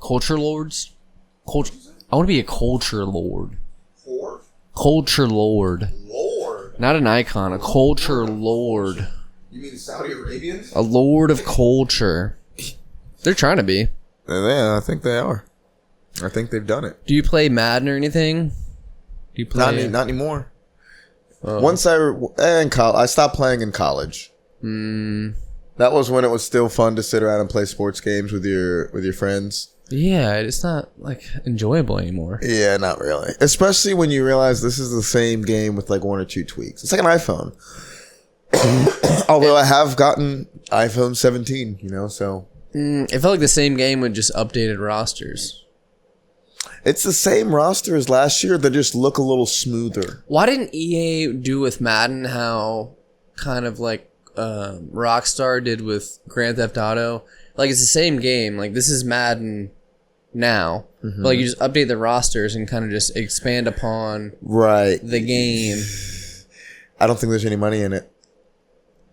Culture lords? I want to be a culture lord. Whore? Culture lord. Lord. Not an icon, a culture lord. You mean Saudi Arabians? A lord of culture. They're trying to be. Yeah, I think they are. I think they've done it. Do you play Madden or anything? Do you play? Not anymore. Once I stopped playing in college. That was when it was still fun to sit around and play sports games with your friends. Yeah, it's not like enjoyable anymore. Yeah, not really. Especially when you realize this is the same game with like one or two tweaks. It's like an iPhone. Although I have gotten iPhone 17, so. It felt like the same game with just updated rosters. It's the same roster as last year. They just look a little smoother. Why didn't EA do with Madden how kind of like Rockstar did with Grand Theft Auto? Like, it's the same game. Like, this is Madden now. But, like, you just update the rosters and kind of just expand upon the game. I don't think there's any money in it.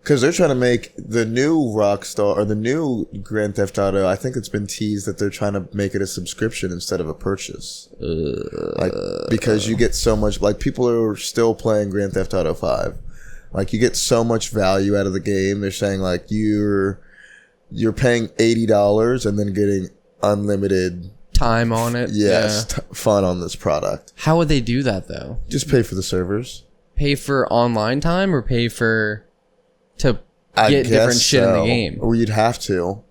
Because they're trying to make the new Rockstar, or the new Grand Theft Auto, I think it's been teased that they're trying to make it a subscription instead of a purchase. Because you get so much, like, people are still playing Grand Theft Auto 5. Like, you get so much value out of the game. They're saying, like, you're paying $80 and then getting unlimited time on it. Fun on this product. How would they do that, though? Just pay for the servers. Pay for online time or pay for to get different shit in the game? Or you'd have to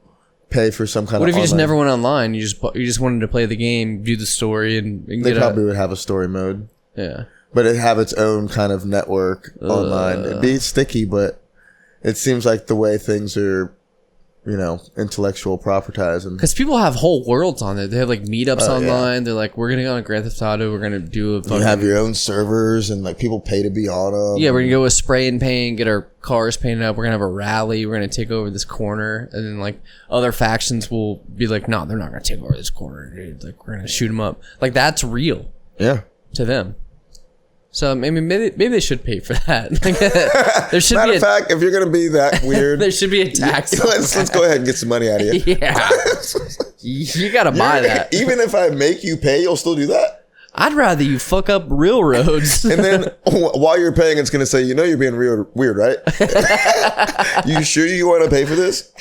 pay for some kind of. What if you just online. never went online? You just wanted to play the game, view the story, and they probably would have a story mode. Yeah, but it'd have its own kind of network online. It'd be sticky, but it seems like the way things are, intellectual propertizing. Because people have whole worlds on there. They have like meetups online. Yeah. They're like, we're gonna go on Grand Theft Auto. We're gonna do a. You have your own servers, and like people pay to be on them. Yeah, we're gonna go with spray and paint, get our cars painted up. We're gonna have a rally. We're gonna take over this corner, and then like other factions will be like, no, they're not gonna take over this corner, dude. Like we're gonna shoot them up. Like that's real. Yeah. To them. So maybe they should pay for that. Like, there should Matter be of fact, if you're gonna be that weird, there should be a tax. Let's go ahead and get some money out of you. Yeah, you gotta buy that. Even if I make you pay, you'll still do that. I'd rather you fuck up real roads. And then while you're paying, it's gonna say, you're being weird, right? You sure you want to pay for this?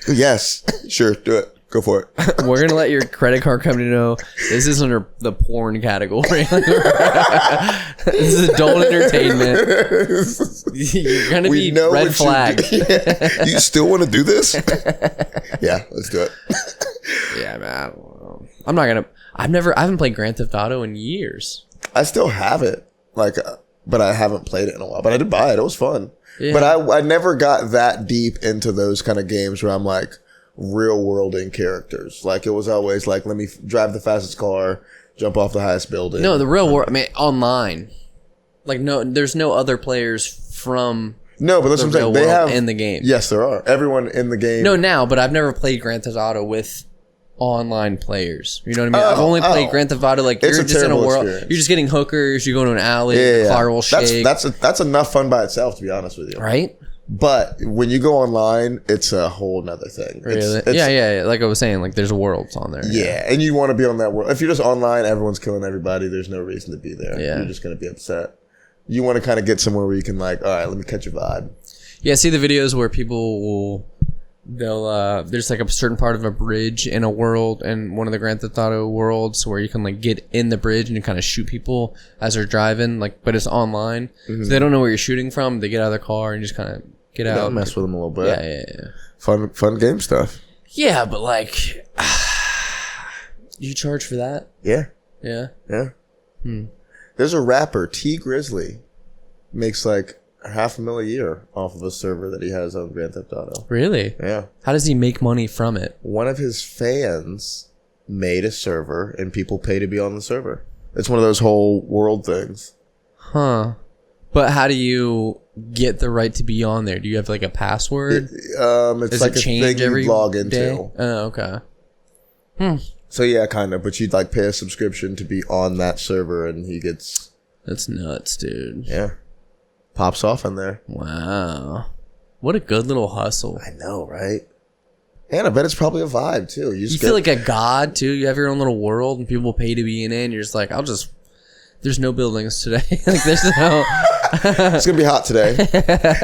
Yes, sure, do it. Go for it. We're going to let your credit card company know this is under the porn category. This is adult entertainment. You're going to be red flagged. You still want to do this? Yeah, let's do it. Yeah, man. I'm not going to. I haven't played Grand Theft Auto in years. I still have it. But I haven't played it in a while. But I did buy it. It was fun. Yeah. But I never got that deep into those kind of games where I'm like, real worlding characters. Like, it was always like, let me drive the fastest car, jump off the highest building. No, the real world. I mean, online. Like, no, there's no other players from. No, but that's what I'm saying. They have in the game. Yes, there are. Everyone in the game. No, now, but I've never played Grand Theft Auto with online players. You know what I mean? I've only played Grand Theft Auto. Like, you're just in a world. Experience. You're just getting hookers. You go to an alley. The car will shake. That's enough fun by itself, to be honest with you. Right. But when you go online, it's a whole nother thing. Really? Yeah. Like I was saying, like there's worlds on there. Yeah, and you want to be on that world. If you're just online, everyone's killing everybody. There's no reason to be there. Yeah. You're just going to be upset. You want to kind of get somewhere where you can like, all right, let me catch a vibe. Yeah, see the videos where people there's like a certain part of a bridge in a world, in one of the Grand Theft Auto worlds, where you can like get in the bridge and you kind of shoot people as they're driving, like, but it's online. So they don't know where you're shooting from. They get out of their car and just kind of get out. Yeah, mess with them a little bit. Yeah. Fun game stuff. Yeah, but like, you charge for that? Yeah. Yeah. There's a rapper, T Grizzly, makes like $500,000 a year off of a server that he has on Grand Theft Auto. Really? Yeah. How does he make money from it? One of his fans made a server and people pay to be on the server. It's one of those whole world things. Huh. But how do you get the right to be on there? Do you have like a password? It's Does like it a change thing every you log into. day? Oh, okay. So yeah, kind of. But you'd like pay a subscription to be on that server, and he gets. That's nuts, dude. Yeah. Pops off in there. Wow. What a good little hustle. I know, right? And I bet it's probably a vibe too. You feel like a god too. You have your own little world, and people pay to be in it. And you're just like, there's no buildings today. Like there's no. It's gonna be hot today,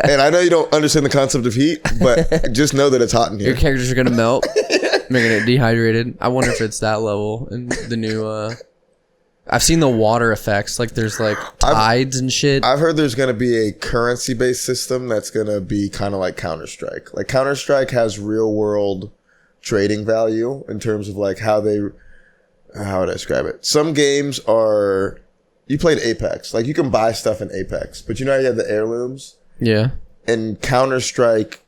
and I know you don't understand the concept of heat, but just know that it's hot in here. Your characters are gonna melt. They're gonna get dehydrated. I wonder if it's that level in the new. I've seen the water effects. Like there's like tides and shit. I've heard there's going to be a currency based system that's going to be kind of like Counter-Strike. Like Counter-Strike has real world trading value in terms of like how would I describe it? Some games are, you played Apex. Like you can buy stuff in Apex, but you know how you have the heirlooms? Yeah. In Counter-Strike,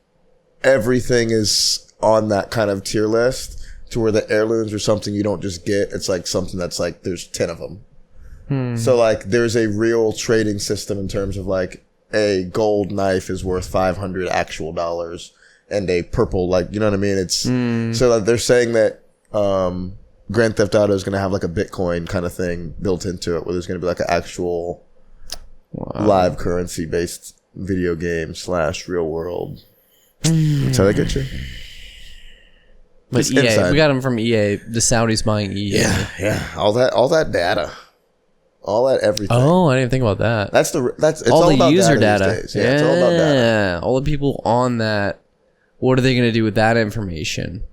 everything is on that kind of tier list. To where the heirlooms are something you don't just get. It's like something that's like, there's 10 of them. So like there's a real trading system in terms of like a gold knife is worth 500 actual dollars and a purple, like, you know what I mean? It's so like they're saying that, Grand Theft Auto is going to have like a Bitcoin kind of thing built into it where there's going to be like an actual live currency based video game / real world. That's how they get you. But EA, we got them from EA. The Saudis buying EA. Yeah. All that data, all that everything. Oh, I didn't think about that. It's all the about user data. data. These days. Yeah, it's all about data. All the people on that. What are they going to do with that information?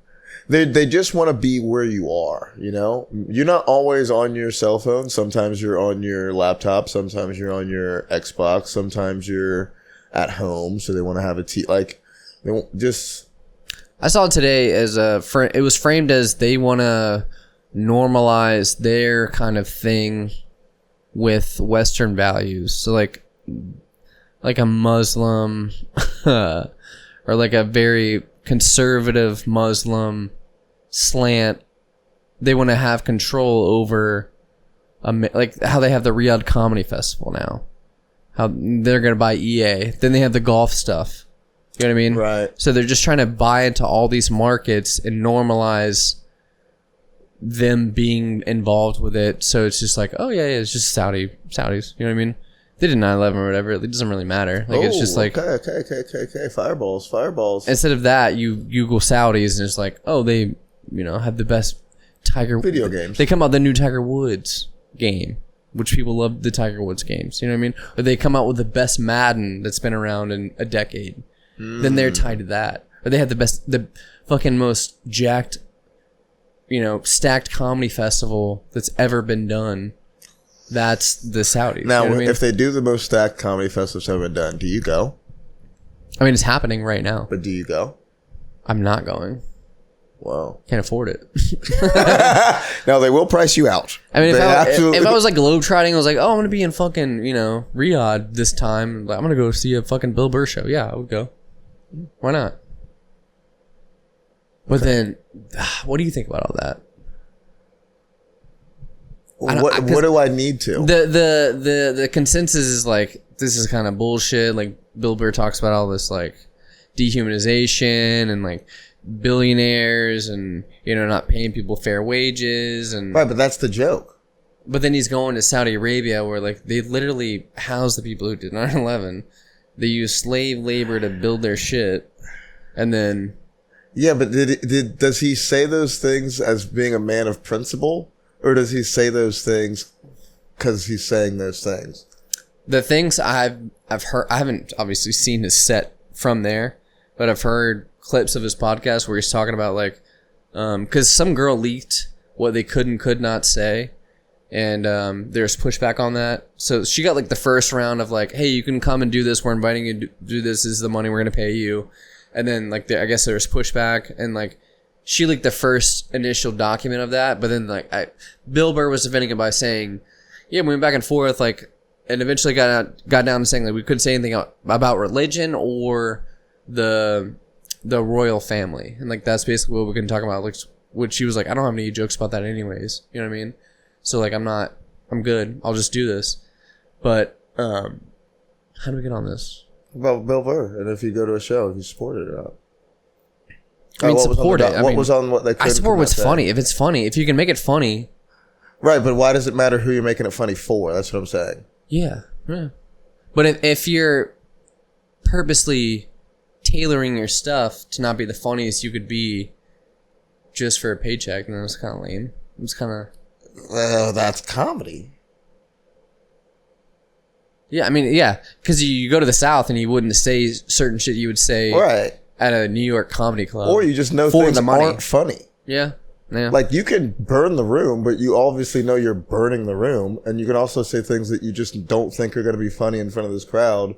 They just want to be where you are. You know, you're not always on your cell phone. Sometimes you're on your laptop. Sometimes you're on your Xbox. Sometimes you're at home. So they want to have they won't just. I saw it today as it was framed as they want to normalize their kind of thing with Western values. So like a Muslim or like a very conservative Muslim slant. They want to have control over like how they have the Riyadh Comedy Festival now. How they're going to buy EA. Then they have the golf stuff. You know what I mean? Right. So they're just trying to buy into all these markets and normalize them being involved with it. So it's just like, oh yeah, it's just Saudis. You know what I mean? They did 9/11 or whatever. It doesn't really matter. Like it's just like okay. Fireballs. Instead of that, you Google Saudis and it's like, oh, they have the best video games. They come out the new Tiger Woods game, which people love the Tiger Woods games. You know what I mean? Or they come out with the best Madden that's been around in a decade. Then they're tied to that. Or they have the fucking most jacked, stacked comedy festival that's ever been done. That's the Saudis. Now, you know what I mean? If they do the most stacked comedy festivals ever done, do you go? I mean, it's happening right now. But do you go? I'm not going. Wow. Can't afford it. Now, they will price you out. I mean, if I was like globetrotting, I was like, oh, I'm going to be in fucking, Riyadh this time. Like, I'm going to go see a fucking Bill Burr show. Yeah, I would go. Why not? But then, what do you think about all that? What do I need to? The consensus is like, this is kind of bullshit. Like Bill Burr talks about all this like dehumanization and like billionaires and not paying people fair wages and right, but that's the joke. But then he's going to Saudi Arabia where like they literally house the people who did 9/11. They use slave labor to build their shit, and then yeah. But does he say those things as being a man of principle, or does he say those things because he's saying those things? The things I've heard, I haven't obviously seen his set from there, but I've heard clips of his podcast where he's talking about like, because some girl leaked what they could and could not say. And there's pushback on that. So she got like the first round of like, hey, you can come and do this. We're inviting you to do this. This is the money we're going to pay you. And then like I guess there's pushback. And like she leaked the first initial document of that. But then like Bill Burr was defending it by saying, yeah, we went back and forth. Like, and eventually got down to saying that we couldn't say anything about religion or the royal family. And like that's basically what we can talk about. Like, which she was like, I don't have any jokes about that anyways. You know what I mean? So like I'm good. I'll just do this. But how do we get on this? About Bill Burr, and if you go to a show, if you support it or not. I mean, support it. What was on what they? I support what's funny. If it's funny, if you can make it funny. Right, but why does it matter who you're making it funny for? That's what I'm saying. Yeah. But if you're purposely tailoring your stuff to not be the funniest you could be, just for a paycheck, and it was kind of lame. It was kind of... That's comedy. Yeah, I mean, yeah, because you go to the South and you wouldn't say certain shit you would say at a New York comedy club. Or you just know things aren't funny. Yeah. Like, you can burn the room, but you obviously know you're burning the room. And you can also say things that you just don't think are going to be funny in front of this crowd.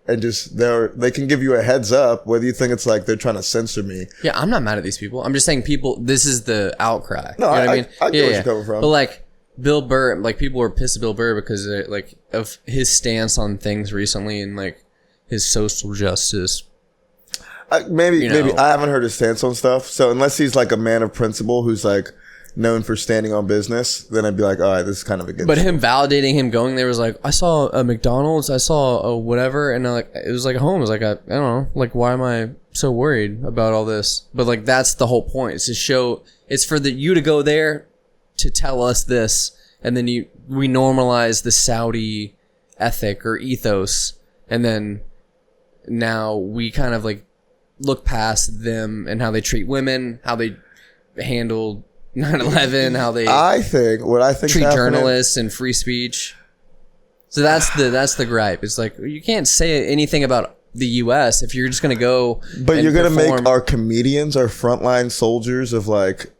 And just, they can give you a heads up, whether you think it's like they're trying to censor me. Yeah, I'm not mad at these people. I'm just saying this is the outcry. No, you know what I mean? I get where you're coming from. But like, Bill Burr, like, people were pissed at Bill Burr because like of his stance on things recently and like his social justice. Maybe I haven't heard his stance on stuff. So unless he's like a man of principle who's like known for standing on business, then I'd be like, all right, this is kind of a good. But him validating him going there was like, I saw a McDonald's, I saw a whatever, and like it was like a home. It was like I don't know, like why am I so worried about all this? But like that's the whole point. It's to show. It's for you to go there to tell us this, and then we normalize the Saudi ethic or ethos, and then now we kind of like look past them and how they treat women, how they handle 9/11, how they treat journalists and free speech. So that's the gripe. It's like you can't say anything about the U.S. if you're just gonna go. But you're gonna make our comedians our frontline soldiers of like,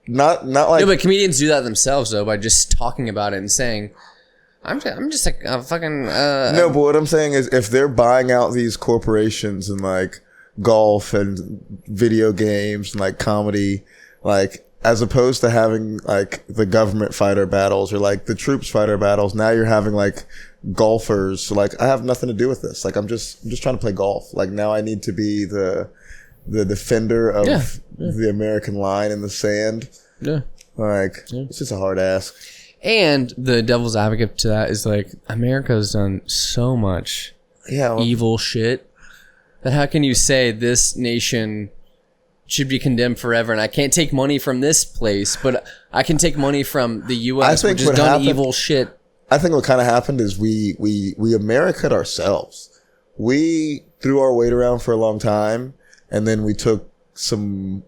not like. No, but comedians do that themselves though by just talking about it and saying, I'm just like a fucking. No, but what I'm saying is if they're buying out these corporations and like golf and video games and like comedy, like as opposed to having like the government fighter battles or like the troops fighter battles, now you're having like golfers. So, like I have nothing to do with this. Like I'm just trying to play golf. Like now I need to be the defender of the American line in the sand. Yeah. Like it's just a hard ask. And the devil's advocate to that is like America's done so much evil shit that how can you say this nation should be condemned forever and I can't take money from this place, but I can take money from the U.S. which has done evil shit. I think what kind of happened is we America'd ourselves. We threw our weight around for a long time, and then we took some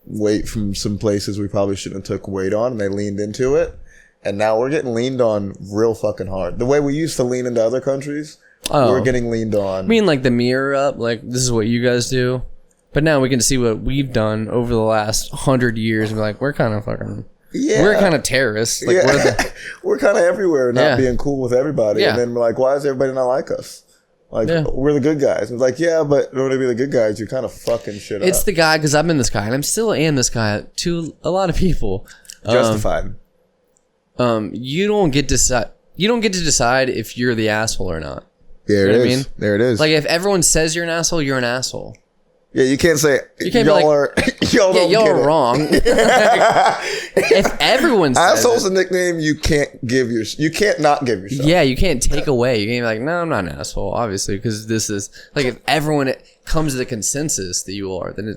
weight from some places we probably shouldn't have took weight on, and they leaned into it. And now we're getting leaned on real fucking hard. The way we used to lean into other countries, we're getting leaned on. I mean, like the mirror up, like this is what you guys do. But now we can see what we've done over the last 100 years and be like, we're kind of fucking, we're kind of terrorists. Like, we're kind of everywhere, not being cool with everybody. And then we're like, why does everybody not like us? Like, we're the good guys. It's like, yeah, but in order to be the good guys, you're kind of fucking shit up. It's the guy, because I've been this guy, and I'm still am this guy to a lot of people. Justified. You don't get to decide if you're the asshole or not. There it is. I mean? There it is. Like if everyone says you're an asshole, you're an asshole. Yeah, you can't say y'all are wrong. If everyone says asshole's a nickname you can't not give yourself. Yeah, you can't take away. You can't be like, no, I'm not an asshole, obviously, because this is like if everyone comes to the consensus that you are, then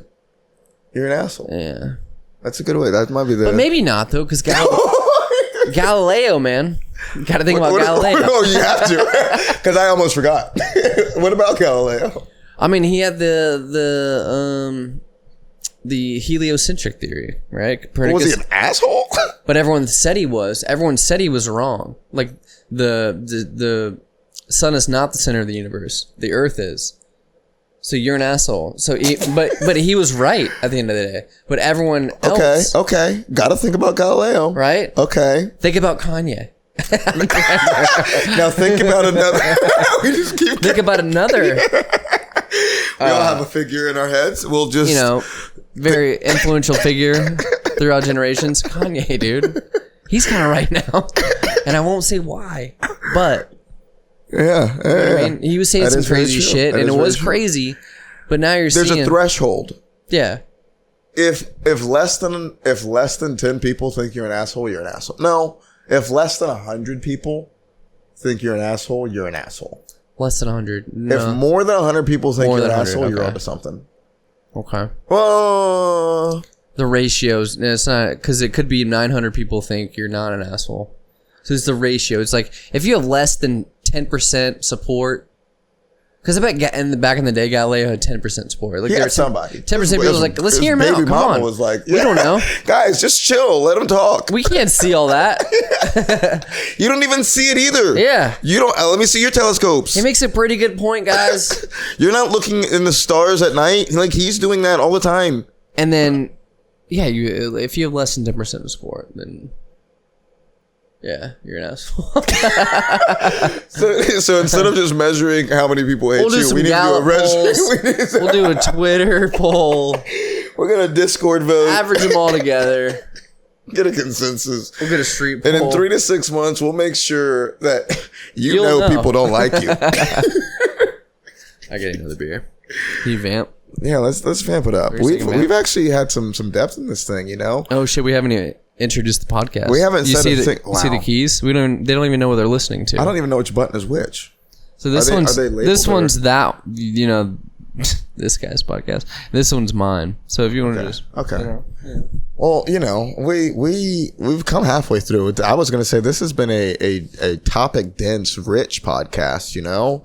you're an asshole. Yeah, that's a good way. That might be the. But maybe not though, because Galileo, man. You gotta think about Galileo. Oh, you have to, because I almost forgot. What about Galileo? I mean, he had the heliocentric theory, right? Was he an asshole? But everyone said he was. Everyone said he was wrong. Like the sun is not the center of the universe. The Earth is. So you're an asshole. So, but he was right at the end of the day. But everyone else. Okay. Got to think about Galileo, right? Okay. Think about Kanye. Now think about another. We just keep. Think about another. We all have a figure in our heads. We'll just, very influential figure throughout generations. Kanye, dude. He's kind of right now. And I won't say why, but. Yeah. I mean, he was saying some crazy shit, and it was crazy, but now you're seeing. There's a threshold. Yeah. If less than 10 people think you're an asshole, you're an asshole. No. If less than 100 people think you're an asshole, you're an asshole. Less than 100. No. If more than 100 people think you're an asshole, you're onto something. Okay. Well, the ratios, it's not, because it could be 900 people think you're not an asshole. So it's the ratio. It's like, if you have less than 10% support, Because I bet back in the day, Galileo had 10% support. Like, He there had were somebody. 10% people was like, let's His hear him out. baby Come mama on. was like, We don't know. Guys, just chill. Let him talk. We can't see all that. You don't even see it either. Yeah. You don't. Let me see your telescopes. He makes a pretty good point, guys. You're not looking in the stars at night. Like, he's doing that all the time. And then, yeah, if you have less than 10% of support, then yeah, you're an asshole. So instead of just measuring how many people hate We'll do you, some we need to do a Gallup polls. registry. We'll do a Twitter poll. We're gonna Discord vote. Average them all together. Get a consensus. We'll get a street poll. And in 3 to 6 months, we'll make sure that You'll know know. people don't like you. I get another beer. Can you vamp? Yeah, let's vamp it up. Where's the vamp? We've actually had some depth in this thing, you know. Oh shit, we haven't even introduced the podcast. We haven't you said see a the, thing. you see the Wow. keys? They don't even know what they're listening to. I don't even know which button is which. So this Are one's they labeled this or- one's that, you know, this guy's podcast. This one's mine. So if you want to just Okay. you know, yeah. Well, you know, we've come halfway through it. I was going to say this has been a topic dense, rich podcast. You know,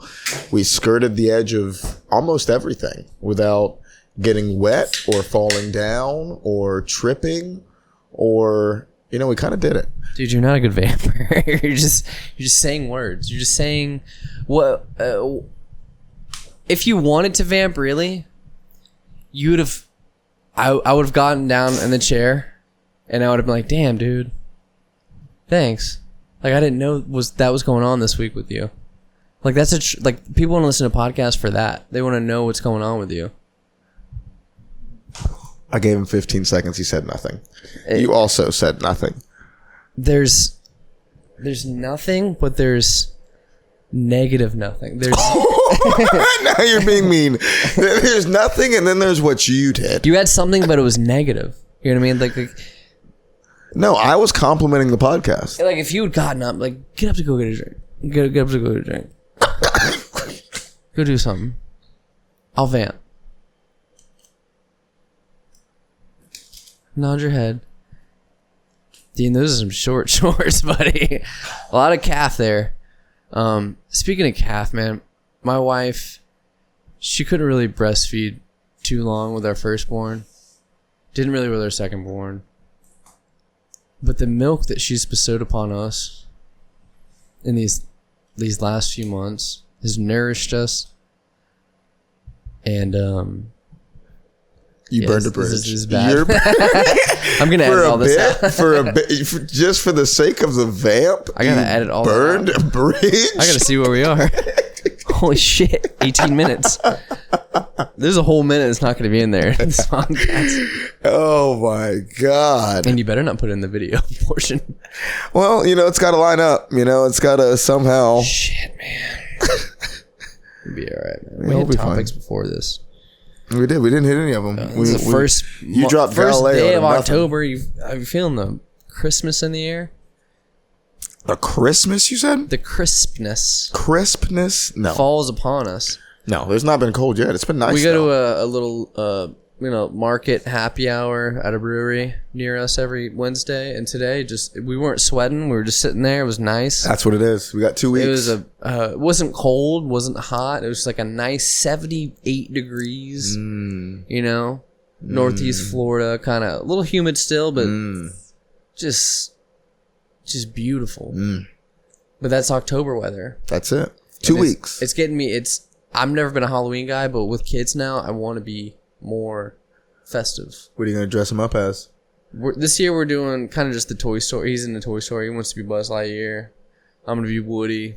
we skirted the edge of almost everything without getting wet or falling down or tripping, or you know, we kind of did it. Dude, you're not a good vamper. you're just saying words. You're just saying what. If you wanted to vamp, really, you would have. I would have gotten down in the chair, and I would have been like, "Damn, dude, thanks." Like, I didn't know that was going on this week with you. Like, that's like people want to listen to podcasts for that. They want to know what's going on with you. I gave him 15 seconds. He said nothing. You also said nothing. There's nothing, but there's negative nothing. There's Now you're being mean. There's nothing, and then there's what you did. you had something, but it was negative. You know what I mean? Like No, I was complimenting the podcast. like if you had gotten up, like get up to go get a drink. Get up to go get a drink. Go do something. I'll vamp. Nod your head. Dean, those are some short shorts, buddy. A lot of calf there. Speaking of calf, man, my wife, she couldn't really breastfeed too long with our firstborn. Didn't really with our secondborn. But the milk that she's bestowed upon us in these last few months has nourished us. And You yes, burned a this bridge. is bad. You're, I'm gonna for edit a all this bit, out. for a bit, just for the sake of the vamp. I gotta you edit all that burned a bridge. I gotta see where we are. Holy shit, 18 minutes. There's a whole minute that's not gonna be in there. This podcast. Oh my god! And you better not put it in the video portion. Well, you know it's got to line up. You know it's got to somehow. Shit, man. It'll be alright, man. We It'll had be topics fine. before this. We did. We didn't hit any of them. This is the first You dropped first Galileo day to of nothing. October. Are you feeling the Christmas in the air? The Christmas, you said? The crispness Crispness? No. falls upon us. No, there's not been cold yet. It's been nice. We go though. to a little market happy hour at a brewery near us every Wednesday, and today we weren't sweating. We were just sitting there. It was nice. That's what it is. We got 2 weeks. It was it wasn't cold, wasn't hot. It was like a nice 78 degrees. You know, Northeast Florida, kind of a little humid still, but just beautiful. But that's October weather. That's it. 2 weeks. It's getting me. I've never been a Halloween guy, but with kids now, I want to be more festive. What are you going to dress him up as? This year we're doing kind of just the Toy Story. He's in the Toy Story. He wants to be Buzz Lightyear. I'm gonna be Woody.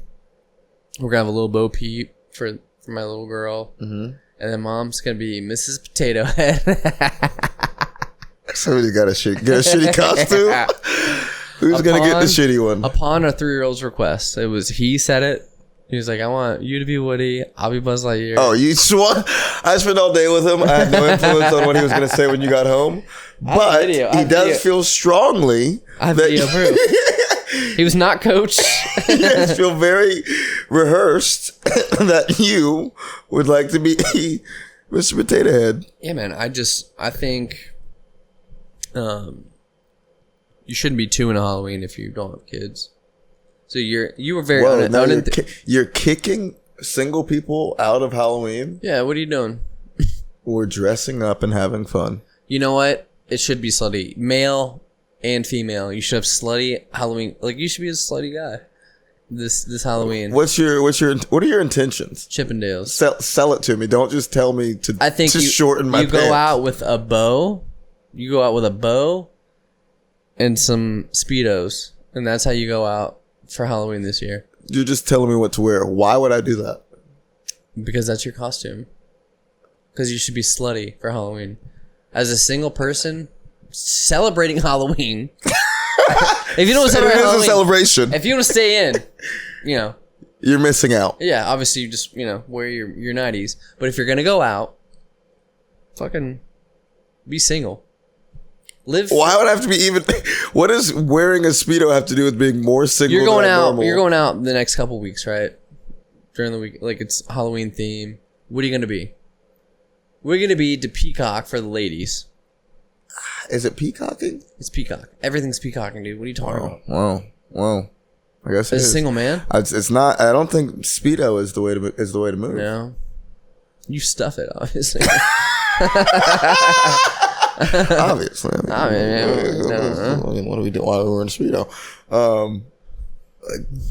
We're gonna have a little Bo Peep for my little girl, and then Mom's gonna be Mrs. Potato Head. Somebody got get a shitty costume. Who's going to get the shitty one? Upon our 3-year-old's request, he said it. He was like, "I want you to be Woody. I'll be Buzz Lightyear." Oh, you swung. I spent all day with him. I had no influence on what he was going to say when you got home. But he does feel strongly I have video proof. He was not coached. He does feel very rehearsed that you would like to be Mr. Potato Head. Yeah, man. I think you shouldn't be 2 in a Halloween if you don't have kids. So you were very Whoa, now you're kicking Single people out of Halloween. Yeah, what are you doing? We're dressing up and having fun. You know what? It should be slutty. Male and female. You should have slutty Halloween. Like, you should be a slutty guy. This Halloween. What are your intentions? Chippendales. Sell it to me. Don't just tell me to. I think shorten my. You pants. go out with a bow. You go out with a bow and some Speedos, and that's how you go out for Halloween this year. You're just telling me what to wear. Why would I do that? Because that's your costume. Because you should be slutty for Halloween. As a single person celebrating Halloween. If you don't celebrate Halloween, a celebration. If you want to stay in, you're missing out. Yeah, obviously you just wear your 90s. But if you're gonna go out, fucking be single. Live. Why would I have to be even? What does wearing a Speedo have to do with being more single? You're going out. Normal? You're going out the next couple weeks, right? During the week, like it's Halloween theme. What are you gonna be? We're gonna be to peacock for the ladies. Is it peacocking? It's peacock. Everything's peacocking, dude. What are you talking about? Wow. I guess As a single man, it's not. I don't think Speedo is the way to move. No, you stuff it, obviously. Obviously. I mean, what do we do while we're in Speedo?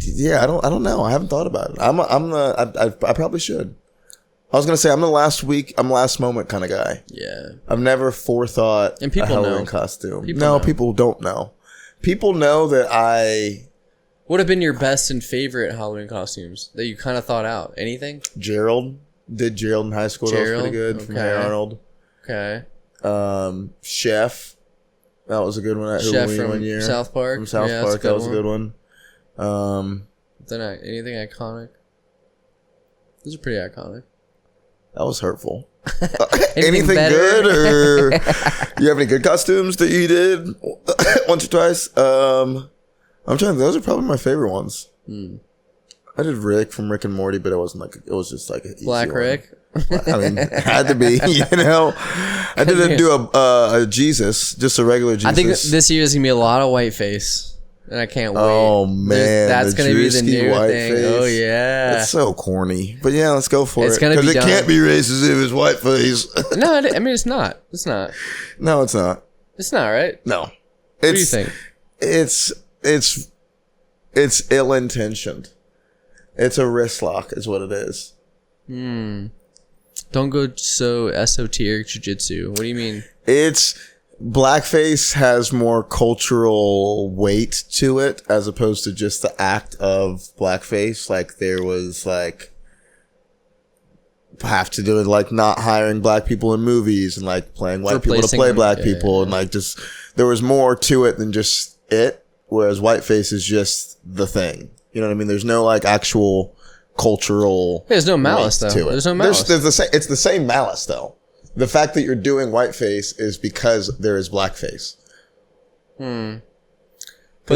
Yeah, I don't know. I haven't thought about it. I probably should. I was gonna say I'm last moment kind of guy. Yeah. I've never forethought and people a Halloween know. costume. People know. People don't know. People know that I. What have been your best and favorite Halloween costumes that you kind of thought out? Anything? Gerald did Gerald in high school. That was pretty good. Okay. From Hey Arnold. Okay. Chef. That was a good one at Chef Halloween from one year. South Park. From South Park. That was a good one. Then anything iconic? Those are pretty iconic. That was hurtful. Anything good, or you have any good costumes that you did once or twice? I'm trying to think. Those are probably my favorite ones. I did Rick from Rick and Morty, but it wasn't like it was just like an easy Black one. Rick. I mean, it had to be. I didn't do a Jesus, just a regular Jesus. I think this year is gonna be a lot of whiteface. And I can't wait. Oh man, that's gonna be the new white thing. face. Oh yeah, it's so corny. But yeah, let's go for It's it. gonna be Because it done. can't be racist if it's white face. No, I mean it's not. It's not. No, it's not. It's not, right? No. What do you think? It's ill intentioned. It's a wrist lock, is what it is. Don't go so esoteric jujitsu. What do you mean? Blackface has more cultural weight to it as opposed to just the act of blackface. Like there was have to do with like not hiring black people in movies and like playing white people to Replacing play them. black Yeah, people yeah. and like just there was more to it than just it. Whereas whiteface is just the thing. You know what I mean? There's no like actual cultural. There's no malice weight though. to it. There's no malice. It's the same malice though. The fact that you're doing whiteface is because there is blackface. Because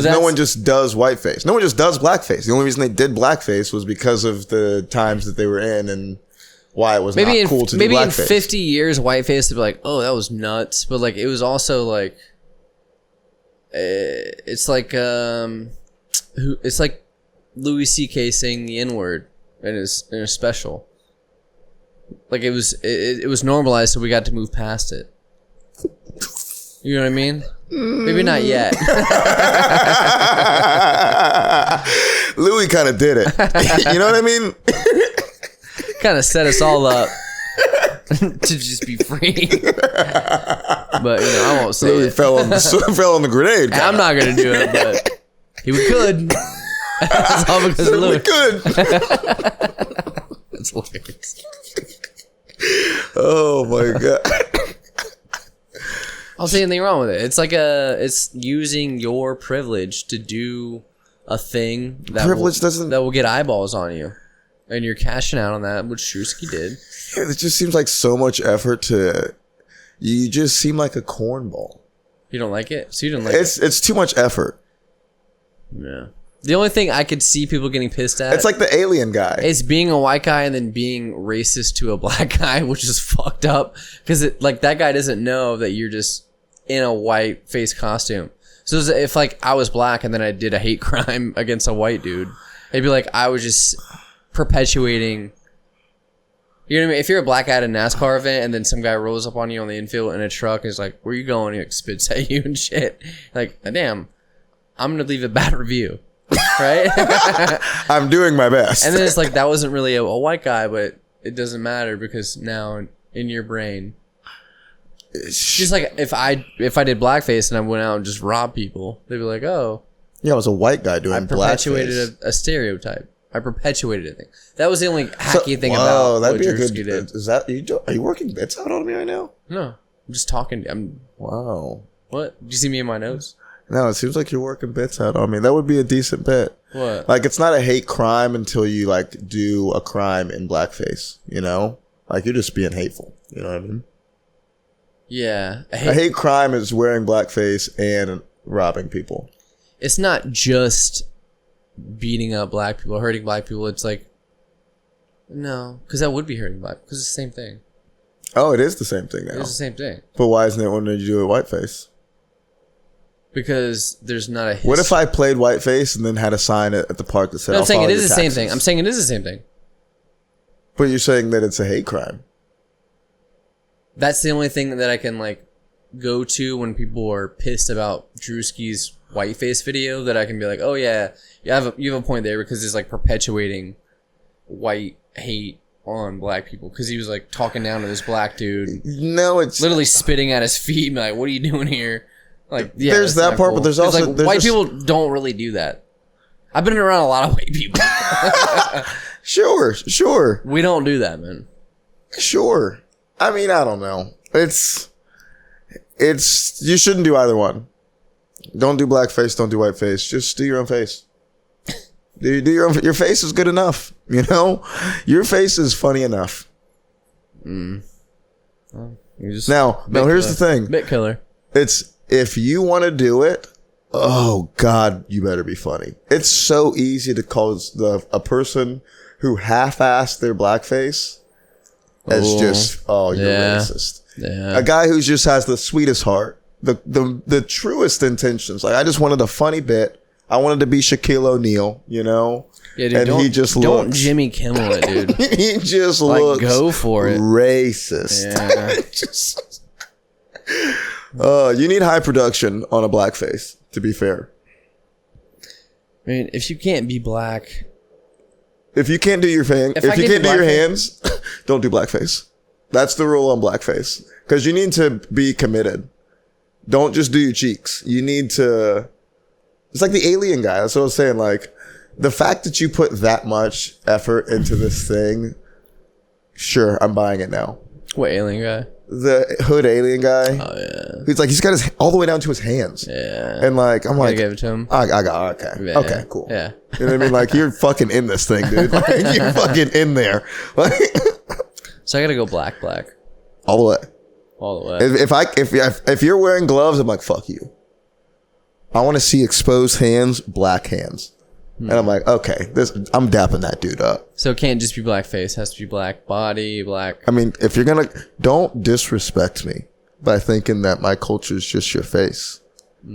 no one just does whiteface. No one just does blackface. The only reason they did blackface was because of the times that they were in and why it was not cool to do maybe in blackface. 50 years, whiteface would be like, oh, that was nuts. But like, it was also like, it's like Louis C.K. saying the N-word in his special. Like it was normalized, so we got to move past it. You know what I mean? Maybe not yet. Louis kind of did it. You know what I mean? Kind of set us all up to just be free. But I won't say Louis it. fell on the grenade. I'm not gonna do it, but he could. It's all because of Louis. Good. That's hilarious. Oh my god. I don't see anything wrong with it. It's like it's using your privilege to do a thing that will get eyeballs on you, and you're cashing out on that, which Shrewsky did. Yeah, it just seems like so much effort to. You just seem like a cornball. You don't like it, so you don't like it. It's too much effort. Yeah. The only thing I could see people getting pissed at, it's like the alien guy. is being a white guy and then being racist to a black guy, which is fucked up. Because that guy doesn't know that you're just in a white face costume. So if like I was black and then I did a hate crime against a white dude, it'd be like I was just perpetuating. You know what I mean? If you're a black guy at a NASCAR event and then some guy rolls up on you on the infield in a truck and is like, "Where you going?" He like spits at you and shit. Like, damn, I'm gonna leave a bad review, right? I'm doing my best. And then it's like that wasn't really a white guy, but it doesn't matter because now in your brain, just like if I did blackface and I went out and just robbed people, they'd be like, "Oh, yeah, I was a white guy doing blackface." I perpetuated a stereotype. I perpetuated a thing. That was the only hacky thing about. Oh, that'd be a good. Did. Is that are you working bits out on me right now? No, I'm just talking. Wow. What? Did you see me in my notes? No, it seems like you're working bits out on me. That would be a decent bit. What? Like, it's not a hate crime until you like do a crime in blackface. You know, like you're just being hateful. You know what I mean? Yeah. A hate crime is wearing blackface and robbing people. It's not just beating up black people, hurting black people. It's like, no, because that would be hurting black. Because it's the same thing. Oh, it is the same thing now. It's the same thing. But why isn't it when you do a whiteface? Because there's not a history. What if I played whiteface and then had a sign at the park that said, No, I'm saying it is the same thing. I'm saying it is the same thing. But you're saying that it's a hate crime. That's the only thing that I can like go to when people are pissed about Drewski's whiteface video, that I can be like, oh yeah, you have a point there, because it's like perpetuating white hate on black people, because he was like talking down to this black dude. No, it's literally spitting at his feet and like, what are you doing here? Like, yeah, there's that part, cool. But there's also like white people don't really do that. I've been around a lot of white people. Sure. We don't do that, man. Sure. I mean, I don't know. It's you shouldn't do either one. Don't do blackface, don't do whiteface. Just do your own face. Do your face is good enough, you know? Your face is funny enough. Well, now here's the thing. Bit killer. It's, if you want to do it, oh God, you better be funny. It's so easy to call a person who half-assed their blackface as just, you're racist. Yeah. A guy who just has the sweetest heart, the truest intentions. Like, I just wanted a funny bit. I wanted to be Shaquille O'Neal, you know? Yeah, dude, and he just don't Jimmy Kimmel it, dude. He just like, looks go for it. Racist. Yeah. You need high production on a blackface, to be fair. I mean, if you can't be black, if you can't do your if you can't do your hands, don't do blackface. That's the rule on blackface, because you need to be committed. Don't just do your cheeks. You need to. It's like the alien guy. That's what I was saying. Like, the fact that you put that much effort into this thing, sure, I'm buying it now. What alien guy? The hood alien guy. Oh yeah. He's got his all the way down to his hands. Yeah. And like, I'm like, give it to him. I got okay. Yeah. Okay, cool. Yeah. You know what I mean? Like, you're fucking in this thing, dude. Like, you're fucking in there. Like, so I gotta go black. all the way. All the way. If you're wearing gloves, I'm like, fuck you. I want to see exposed hands, black hands. And I'm like, okay, I'm dapping that dude up. So it can't just be blackface. It has to be black body, black. I mean, if you're don't disrespect me by thinking that my culture is just your face. Body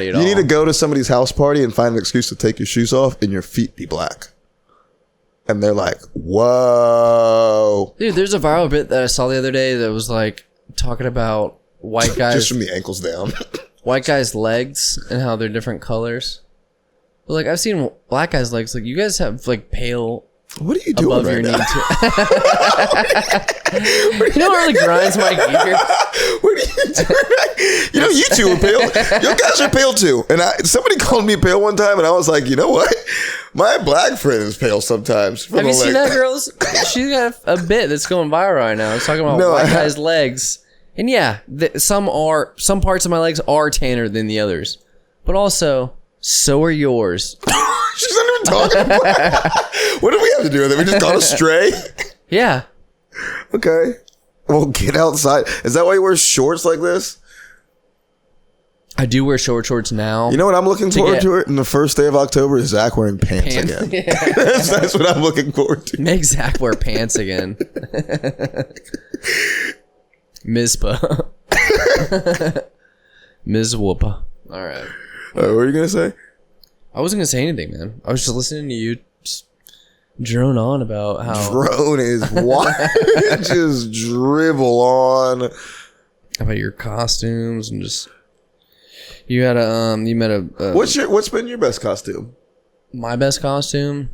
at all. You need to go to somebody's house party and find an excuse to take your shoes off and your feet be black. And they're like, whoa. Dude, there's a viral bit that I saw the other day that was like talking about white guys. Just from the ankles down. White guys' legs and how they're different colors. But like, I've seen black guys' legs. Like, you guys have like pale. What are you doing right now? You know what really grinds my gear? What are you doing? You know, you two are pale. You guys are pale too. And somebody called me pale one time, and I was like, you know what? My black friend is pale sometimes. Have you seen that girl's? She's got a bit that's going viral right now. It's talking about white guys' legs. And yeah, some parts of my legs are tanner than the others, but also so are yours. She's not even talking about what do we have to do with it? We just got astray. Yeah. Okay. Well, get outside. Is that why you wear shorts like this? I do wear shorts now. You know what I'm looking forward to? In the first day of October is Zack wearing pants again. Yeah. That's what I'm looking forward to. Make Zack wear pants again. Mizpah. Ms. Whoopa. All right. What were you going to say? I wasn't gonna say anything, man. I was just listening to you just drone on about how Drone is what? Just dribble on. about your costumes and just you had a you met a What's been your best costume? my best costume.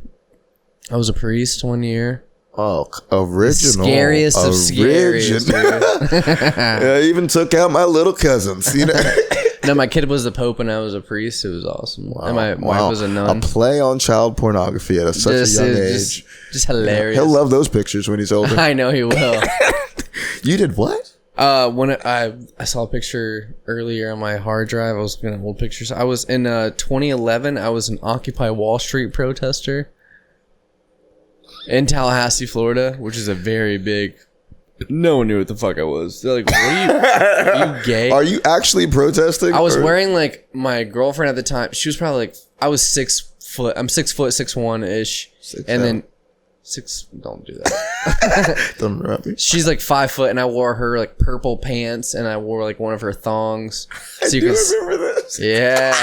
I was a priest one year. Oh, original. Scariest of scariest. Yeah, I even took out my little cousins. You know. No, my kid was the Pope and I was a priest. It was awesome. Wow, and my wife was a nun. A play on child pornography at such a young age. Just hilarious. He'll love those pictures when he's older. I know he will. You did what? When I saw a picture earlier on my hard drive. I was looking at old pictures. I was in 2011. I was an Occupy Wall Street protester in Tallahassee, Florida, which is a very big. No one knew what the fuck I was. They're like, "What are you gay? Are you actually protesting?" I was wearing like my girlfriend at the time. She was probably like I was 6 foot. I'm 6 foot 6'1" ish, and then 6. Don't do that. Don't interrupt me. She's like 5 foot, and I wore her like purple pants, and I wore like one of her thongs. So I do remember this. Yeah.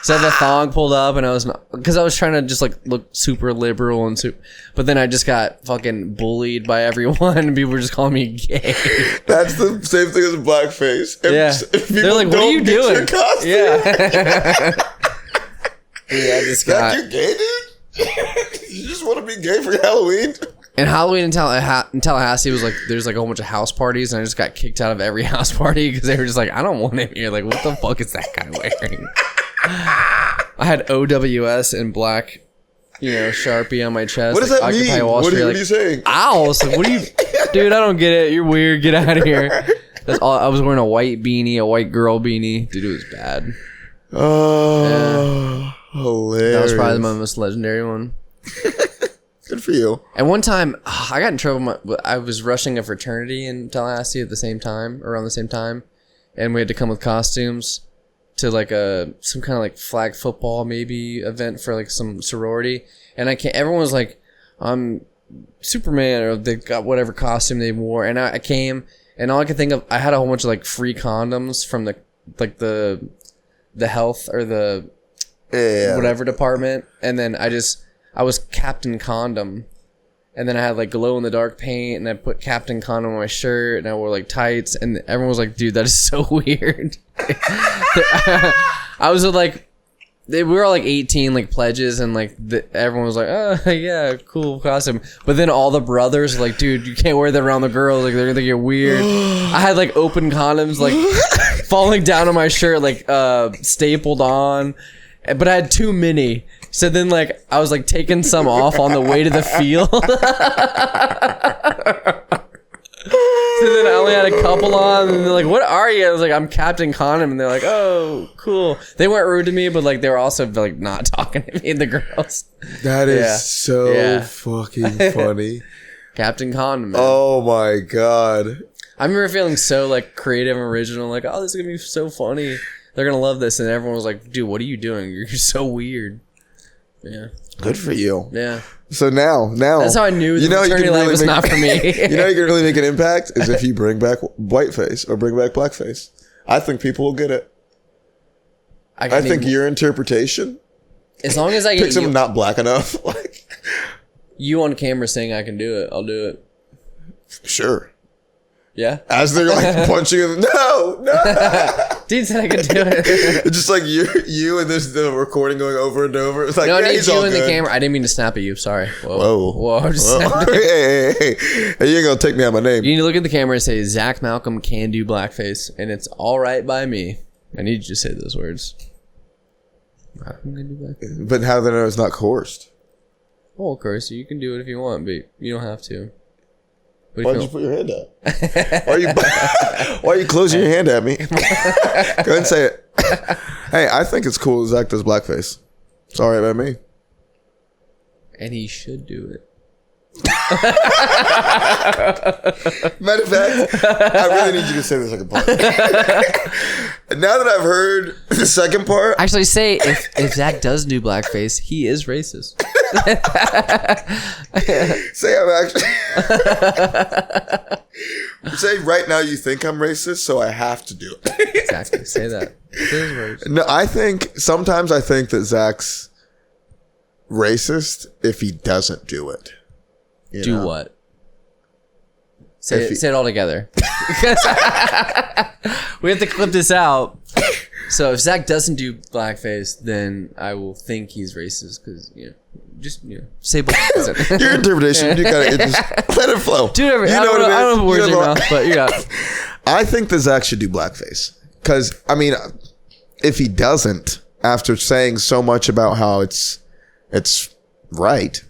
So the thong pulled up, and I was because I was trying to just like look super liberal and super, but then I just got fucking bullied by everyone, and people were just calling me gay. That's the same thing as blackface. If They're like, "What are you doing?" Your costume, Yeah. Yeah, I just got. you gay, dude? You just want to be gay for Halloween? And Halloween in Tallahassee was like, there's like a whole bunch of house parties, and I just got kicked out of every house party because they were just like, I don't want him here. Like, what the fuck is that guy wearing? I had OWS in black, Sharpie on my chest. What does like, that Occupy mean? Wall What Street, are you saying? Owls. Like, what are you, dude? I don't get it. You're weird. Get out of here. That's all. I was wearing a white beanie, a white girl beanie. Dude, it was bad. Oh, hilarious. That was probably my most legendary one. Good for you. And one time, I got in trouble. I was rushing a fraternity in Tallahassee at the same time, around the same time, and we had to come with costumes to like some kind of like flag football maybe event for like some sorority. And everyone was like, I'm Superman, or they got whatever costume they wore. And I came, and all I could think of, I had a whole bunch of like free condoms from the health or the whatever department, and then I was Captain Condom, and then I had like glow in the dark paint, and I put Captain Condom on my shirt, and I wore like tights, and everyone was like, "Dude, that is so weird." I was with like, we were all like 18, like pledges, and like everyone was like, "Oh yeah, cool costume." But then all the brothers were like, "Dude, you can't wear that around the girls. Like they're gonna think you're weird." I had like open condoms like falling down on my shirt, like stapled on, but I had too many. So then, like, I was, like, taking some off on the way to the field. So then I only had a couple on, and they're like, "What are you?" I was like, "I'm Captain Condom," and they're like, "Oh, cool." They weren't rude to me, but, like, they were also, like, not talking to me, the girls. That is so fucking funny. Captain Condom, man. Oh, my God. I remember feeling so, like, creative and original, like, "Oh, this is going to be so funny. They're going to love this." And everyone was like, "Dude, what are you doing? You're so weird." Yeah. Good for you. Yeah. So now that's how I knew the fraternity life was not for me. You know you can really make an impact is if you bring back whiteface or bring back blackface. I think people will get it. I think your interpretation, as long as I pick something not black enough, like you on camera saying I can do it, I'll do it. Sure. Yeah. As they're like punching him, no. Dude said I could do it. It's just like you and the recording going over and over. It's like, no, yeah, I need he's you all in good. the camera. I didn't mean to snap at you. Sorry. Whoa. I just snapped. Hey, you ain't gonna take me out my name. You need to look at the camera and say, Zack Malcolm can do blackface, and it's all right by me. I need you to say those words. I'm gonna do blackface. But how they know it's not coerced? Well, of course, you can do it if you want, but you don't have to. Why'd you put your hand up? Why are you closing your hand at me? Go ahead and say it. Hey, I think it's cool Zack does blackface. It's all right by me. And he should do it. Matter of fact, I really need you to say the second part. Now that I've heard the second part, actually say if Zack does do blackface, he is racist. Say I'm actually. Say right now you think I'm racist, so I have to do it. Exactly. Say that. No, sometimes I think that Zach's racist if he doesn't do it. Do what? Say it all together. We have to clip this out. So if Zack doesn't do blackface, then I will think he's racist because say blackface. Your interpretation, you gotta just let it flow. Do whatever. I don't know words in your mouth, but you got it. I think that Zack should do blackface because if he doesn't, after saying so much about how it's right,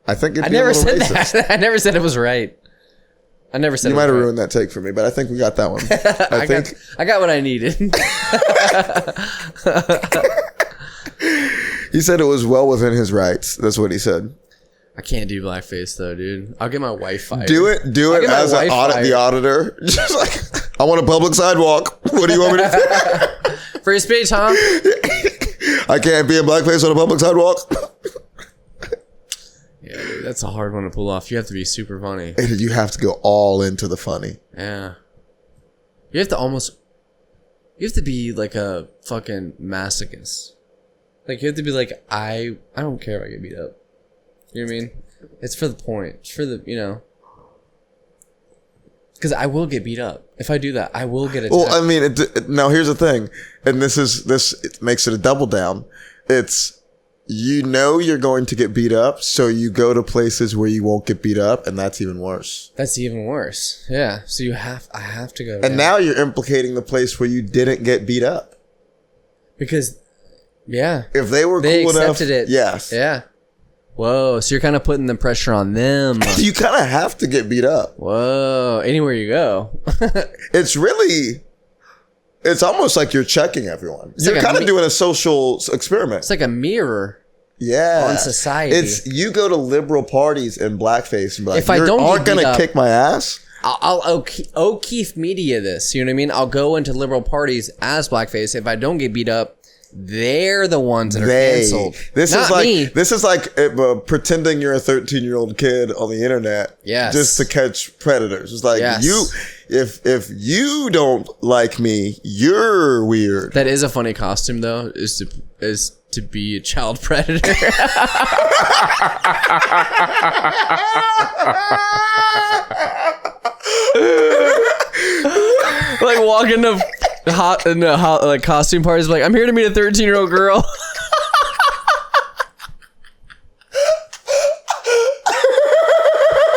I think it'd be a little racist. That. I never said it was right. I never said you might have ruined that take for me, but I think we got that one. I got what I needed. He said it was well within his rights. That's what he said. I can't do blackface though, dude. I'll get my wife fired. Do it as the auditor. Just like, I want a public sidewalk. What do you want me to do? Free speech, huh? I can't be in blackface on a public sidewalk. Yeah, dude, that's a hard one to pull off. You have to be super funny. You have to go all into the funny. Yeah. You have to be like a fucking masochist. Like, you have to be like, I don't care if I get beat up. You know what I mean? It's for the point. It's for the, because I will get beat up. If I do that, I will get attacked. Well, now here's the thing. And this it makes it a double down. It's, you're going to get beat up, so you go to places where you won't get beat up, and that's even worse. That's even worse. Yeah. So I have to go. And now you're implicating the place where you didn't get beat up. Because, yeah. If they were cool enough. They accepted it. Yes. Yeah. Whoa. So you're kind of putting the pressure on them. You kind of have to get beat up. Whoa. Anywhere you go. It's almost like you're checking everyone. You're kind of doing a social experiment. It's like a mirror. Yeah. On society. You go to liberal parties in blackface and be like, if I don't aren't going to kick my ass. I'll O'Keefe media this. You know what I mean? I'll go into liberal parties as blackface. If I don't get beat up, they're the ones that are canceled. This is like pretending you're a 13-year-old kid on the internet. Yes. Just to catch predators. It's like if you don't like me, you're weird. That is a funny costume though, is to be a child predator. Like walking to like costume parties, like, I'm here to meet a 13-year-old girl.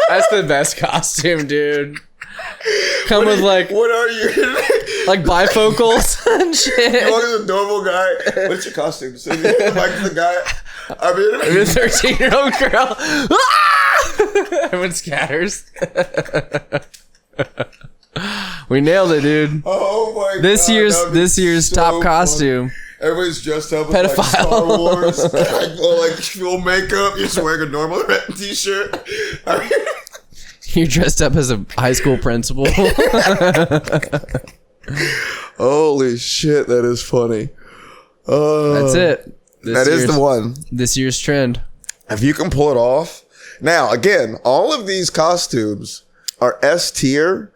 That's the best costume, dude. Come with like, what are you? Like bifocals and shit. You walk as a normal guy. What's your costume? So you like the guy. I'm a 13-year-old girl. Everyone scatters. We nailed it, dude. Oh my god! This year's top funny costume. Everybody's dressed up pedophile. Like Star Wars, like full makeup. You're just wearing a normal red t-shirt. You're dressed up as a high school principal. Holy shit, that is funny. That's it. That is the one. This year's trend. If you can pull it off. Now, again, all of these costumes are S tier,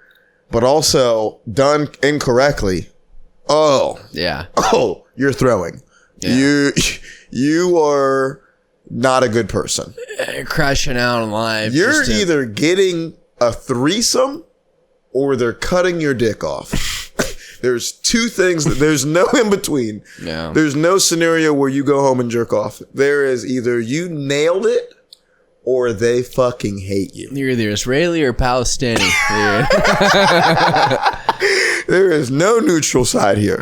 but also done incorrectly. Oh. Yeah. Oh, you're throwing. Yeah. You are not a good person. You're crashing out on live. You're either getting a threesome or they're cutting your dick off. There's two things there's no in between. Yeah. There's no scenario where you go home and jerk off. There is either you nailed it or they fucking hate you. You're either Israeli or Palestinian. There is no neutral side here.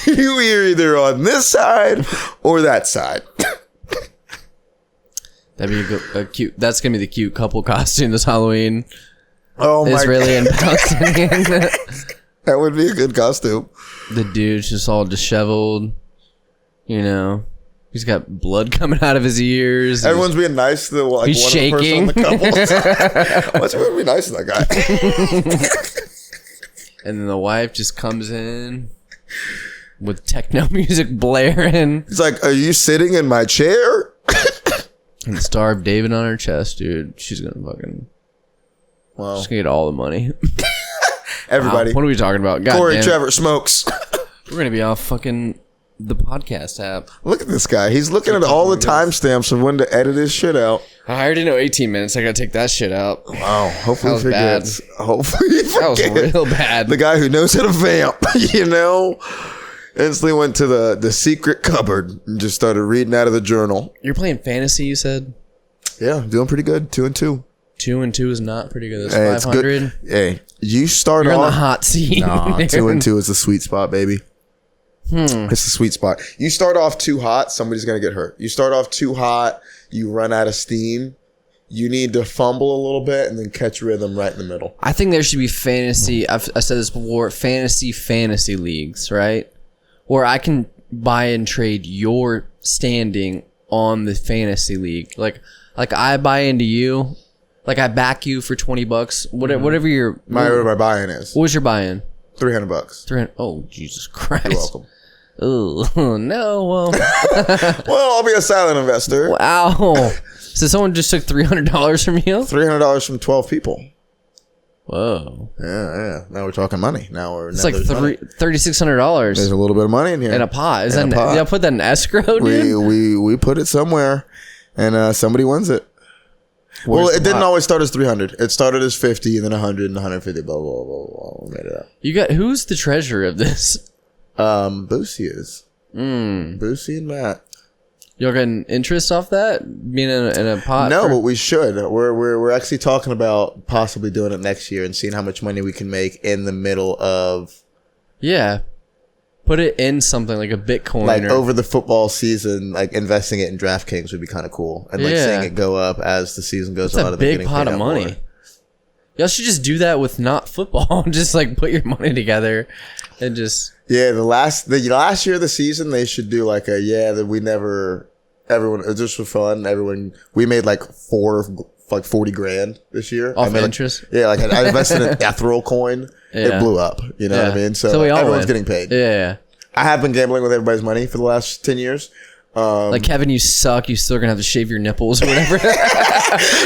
You are either on this side or that side. That'd be a cute. That's gonna be the cute couple costume this Halloween. Oh my Israeli God. and Palestinian. That would be a good costume. The dude's just all disheveled. You know, he's got blood coming out of his ears. Everyone's being nice to the he's shaking. Person on the couple. What's everyone be nice to that guy? And then the wife just comes in with techno music blaring. He's like, "Are you sitting in my chair?" And starve David on her chest, dude. She's gonna Well, she's gonna get all the money. everybody. Wow, what are we talking about? God Corey damn it. Trevor smokes. We're gonna be off fucking the podcast app. Look at this guy. He's looking at all the timestamps of when to edit his shit out. I already know 18 minutes. I gotta take that shit out. Wow. Hopefully That he was bad. forgets. Hopefully he That was forgets. real bad. The guy who knows how to vamp, instantly went to the secret cupboard and just started reading out of the journal. You're playing fantasy, you said? Yeah, doing pretty good. 2-2. 2-2 is not pretty good. That's Hey, it's 500. good. Hey, you start You're in the off. hot seat. Nah, 2-2 is the sweet spot, baby. It's the sweet spot. You start off too hot, somebody's gonna get hurt. You start off too hot, you run out of steam. You need to fumble a little bit and then catch rhythm right in the middle. I think there should be fantasy. I said this before. Fantasy leagues, right? Where I can buy and trade your standing on the fantasy league. Like I buy into you. Like I back you for $20. Whatever your Whatever my buy-in is. what was your buy-in? $300. 300. Oh Jesus Christ! You're welcome. Oh no! Well, Well, I'll be a silent investor. wow. So someone just took $300 from you? $300 from 12 people. Whoa! Yeah. Now we're talking money. It's like $3,600 There's a little bit of money in here. in a pot. Is In that? a pot. Y'all put that in escrow, dude? We put it somewhere, and somebody wins it. Where's Well, the it didn't pot? always start as 300. It started as 50, and then 100, and 150. Blah blah blah blah. We made it up. You got who's the treasurer of this? Boosie is. Boosie and Matt. Y'all getting interest off that being in a pot? No, for- but we should. We're actually talking about possibly doing it next year and seeing how much money we can make in the middle of yeah. Put it in something like a Bitcoin like or over the football season. Like investing it in DraftKings would be kind of cool, and like Yeah. seeing it go up as the season goes it's on. a and they're big getting pot paid of out money. more. Y'all should just do that with not football. Just like put your money together and just Yeah, the last year of the season, they should do like that we never. Everyone, just for fun. We made like 40 grand this year. off I made, interest. Yeah, like I invested in ethereal coin. Yeah. It blew up. You know what I mean? So we all everyone's win. getting paid. Yeah. I have been gambling with everybody's money for the last 10 years. Like Kevin, you suck. You still gonna have to shave your nipples or whatever.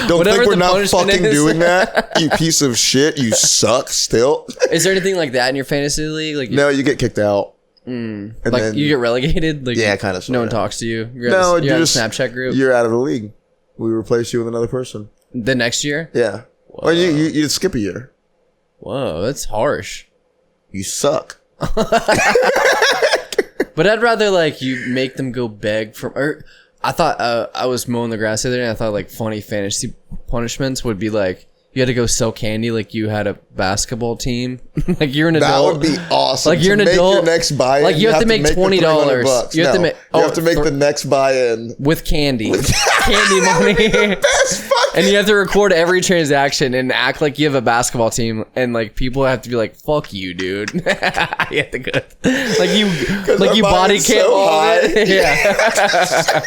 Don't whatever think we're the not punishment fucking is. doing that. You piece of shit. You suck still. Is there anything like that in your fantasy league? Like No, you get kicked out. And like then you get relegated? Like Yeah, kinda, No one sorta. talks to you. You're no, at the, you're you at just the Snapchat group. You're out of the league. We replace you with another person. The next year? Yeah. Well, you skip a year. Whoa, that's harsh. You suck. But I'd rather like you make them go beg from. Or I thought I was mowing the grass the other day, and I thought like funny fantasy punishments would be like you had to go sell candy like you had a basketball team. Like you're an That adult. would be awesome. Like you're an to make adult. Your next buy-in, Like you have to make the $20. $300. You have to No, make. You have to make the next buy-in. with candy, candy money, Best fucking. and you have to record every transaction and act like you have a basketball team, and like people have to be like, "Fuck you, dude." You have to go, like you our body buy-in's can't so all high. of it. Yeah.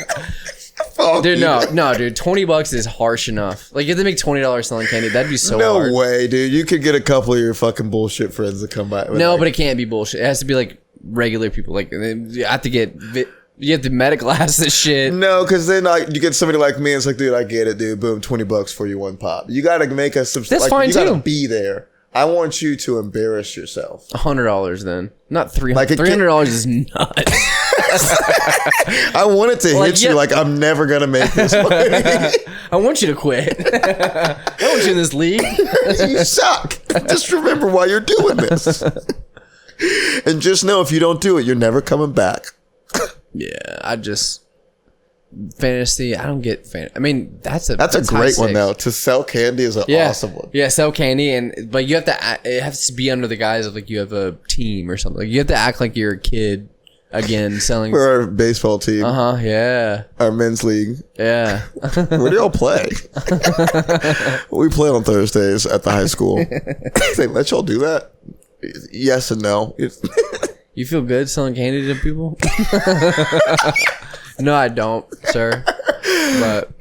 Fuck Dude, you. no, dude. $20 is harsh enough. Like you have to make $20 selling candy. That'd be so No hard. way, dude. You could get a couple of your fucking bullshit friends to come by. No, but it can't be bullshit. It has to be like regular people. Like you have to get. You have to medicalize this shit. No, because then you get somebody like me. And it's like, dude, I get it, dude. Boom, $20 for you, one pop. You got to make a That's fine, You got too. to be there. I want you to embarrass yourself. $100 then, not $300. Like $300 is nuts. I want it to Like, hit you yeah. like I'm never gonna make this money. I want you to quit. I want you in this league. You suck. Just remember why you're doing this. And just know if you don't do it, you're never coming back. Yeah, I just fantasy. I don't get fan. I mean, that's a That's a high great one stakes. though. To sell candy is an Yeah, awesome one. yeah, sell candy, but you have to. It has to be under the guise of like you have a team or something. Like you have to act like you're a kid again selling. For our baseball team, Yeah, our men's league. yeah. Where do y'all play? We play on Thursdays at the high school. They let y'all do that? Yes and no. You feel good selling candy to people? No, I don't, sir. But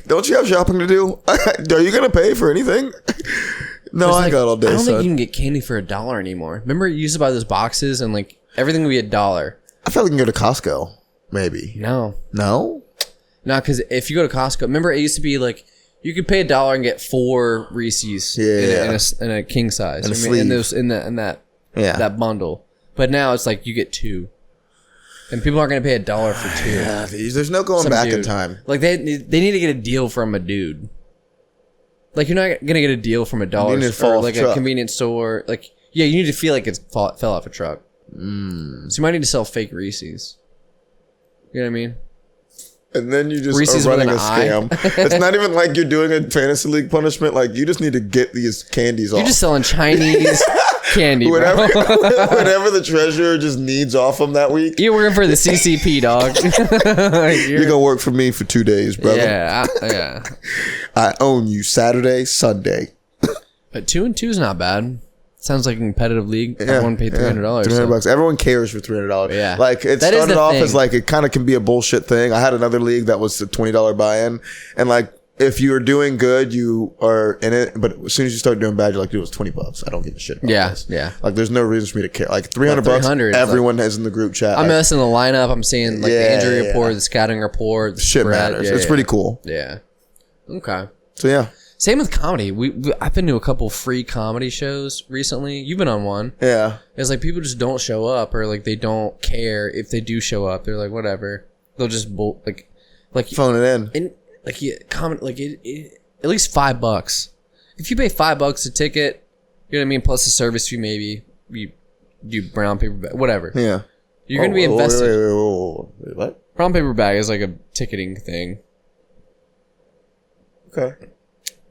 Don't you have shopping to do? Are you gonna pay for anything? No, I got all day. I don't think son. you can get candy for $1 anymore. Remember, you used to buy those boxes and like everything would be $1. I feel like we can go to Costco. Maybe. No, No? Not because if you go to Costco, remember it used to be like you could pay $1 and get 4 Reese's in a king size. In that bundle. But now it's like you get 2. And people aren't going to pay $1 for 2. Yeah, there's no going back in time. Like they need to get a deal from a dude. Like you're not going to get a deal from a dollar store or like a convenience store. Like yeah, you need to feel like it fell off a truck. So you might need to sell fake Reese's. You know what I mean? And then you just Reese's are running a scam. It's not even like you're doing a fantasy league punishment. Like you just need to get these candies off. You're just selling Chinese candy, whatever the treasurer just needs off them that week. You're working for the CCP, dog. You're gonna work for me for 2 days, brother. Yeah. I own you Saturday, Sunday. But 2 and 2 is not bad. Sounds like a competitive league. Everyone paid $300. $300. Everyone cares for $300. Yeah. Like it started off as like it kind of can be a bullshit thing. I had another league that was a $20 buy-in, and like if you're doing good, you are in it. But as soon as you start doing bad, you're like, dude, it was $20. I don't give a shit. About this. Yeah. Like there's no reason for me to care. Like $300. Everyone has in the group chat. I'm messing the lineup. I'm seeing like the injury report, the scouting report. The shit matters. It's pretty cool. Yeah. Okay. So yeah. Same with comedy. I've been to a couple free comedy shows recently. You've been on one. Yeah. It's like people just don't show up, or like they don't care if they do show up. They're like whatever. They'll just like phone it in. And like at least $5. If you pay $5 a ticket, you know what I mean, plus the service fee, maybe you do brown paper bag, whatever. Yeah. You're gonna be invested. Wait, what? Brown paper bag is like a ticketing thing. Okay.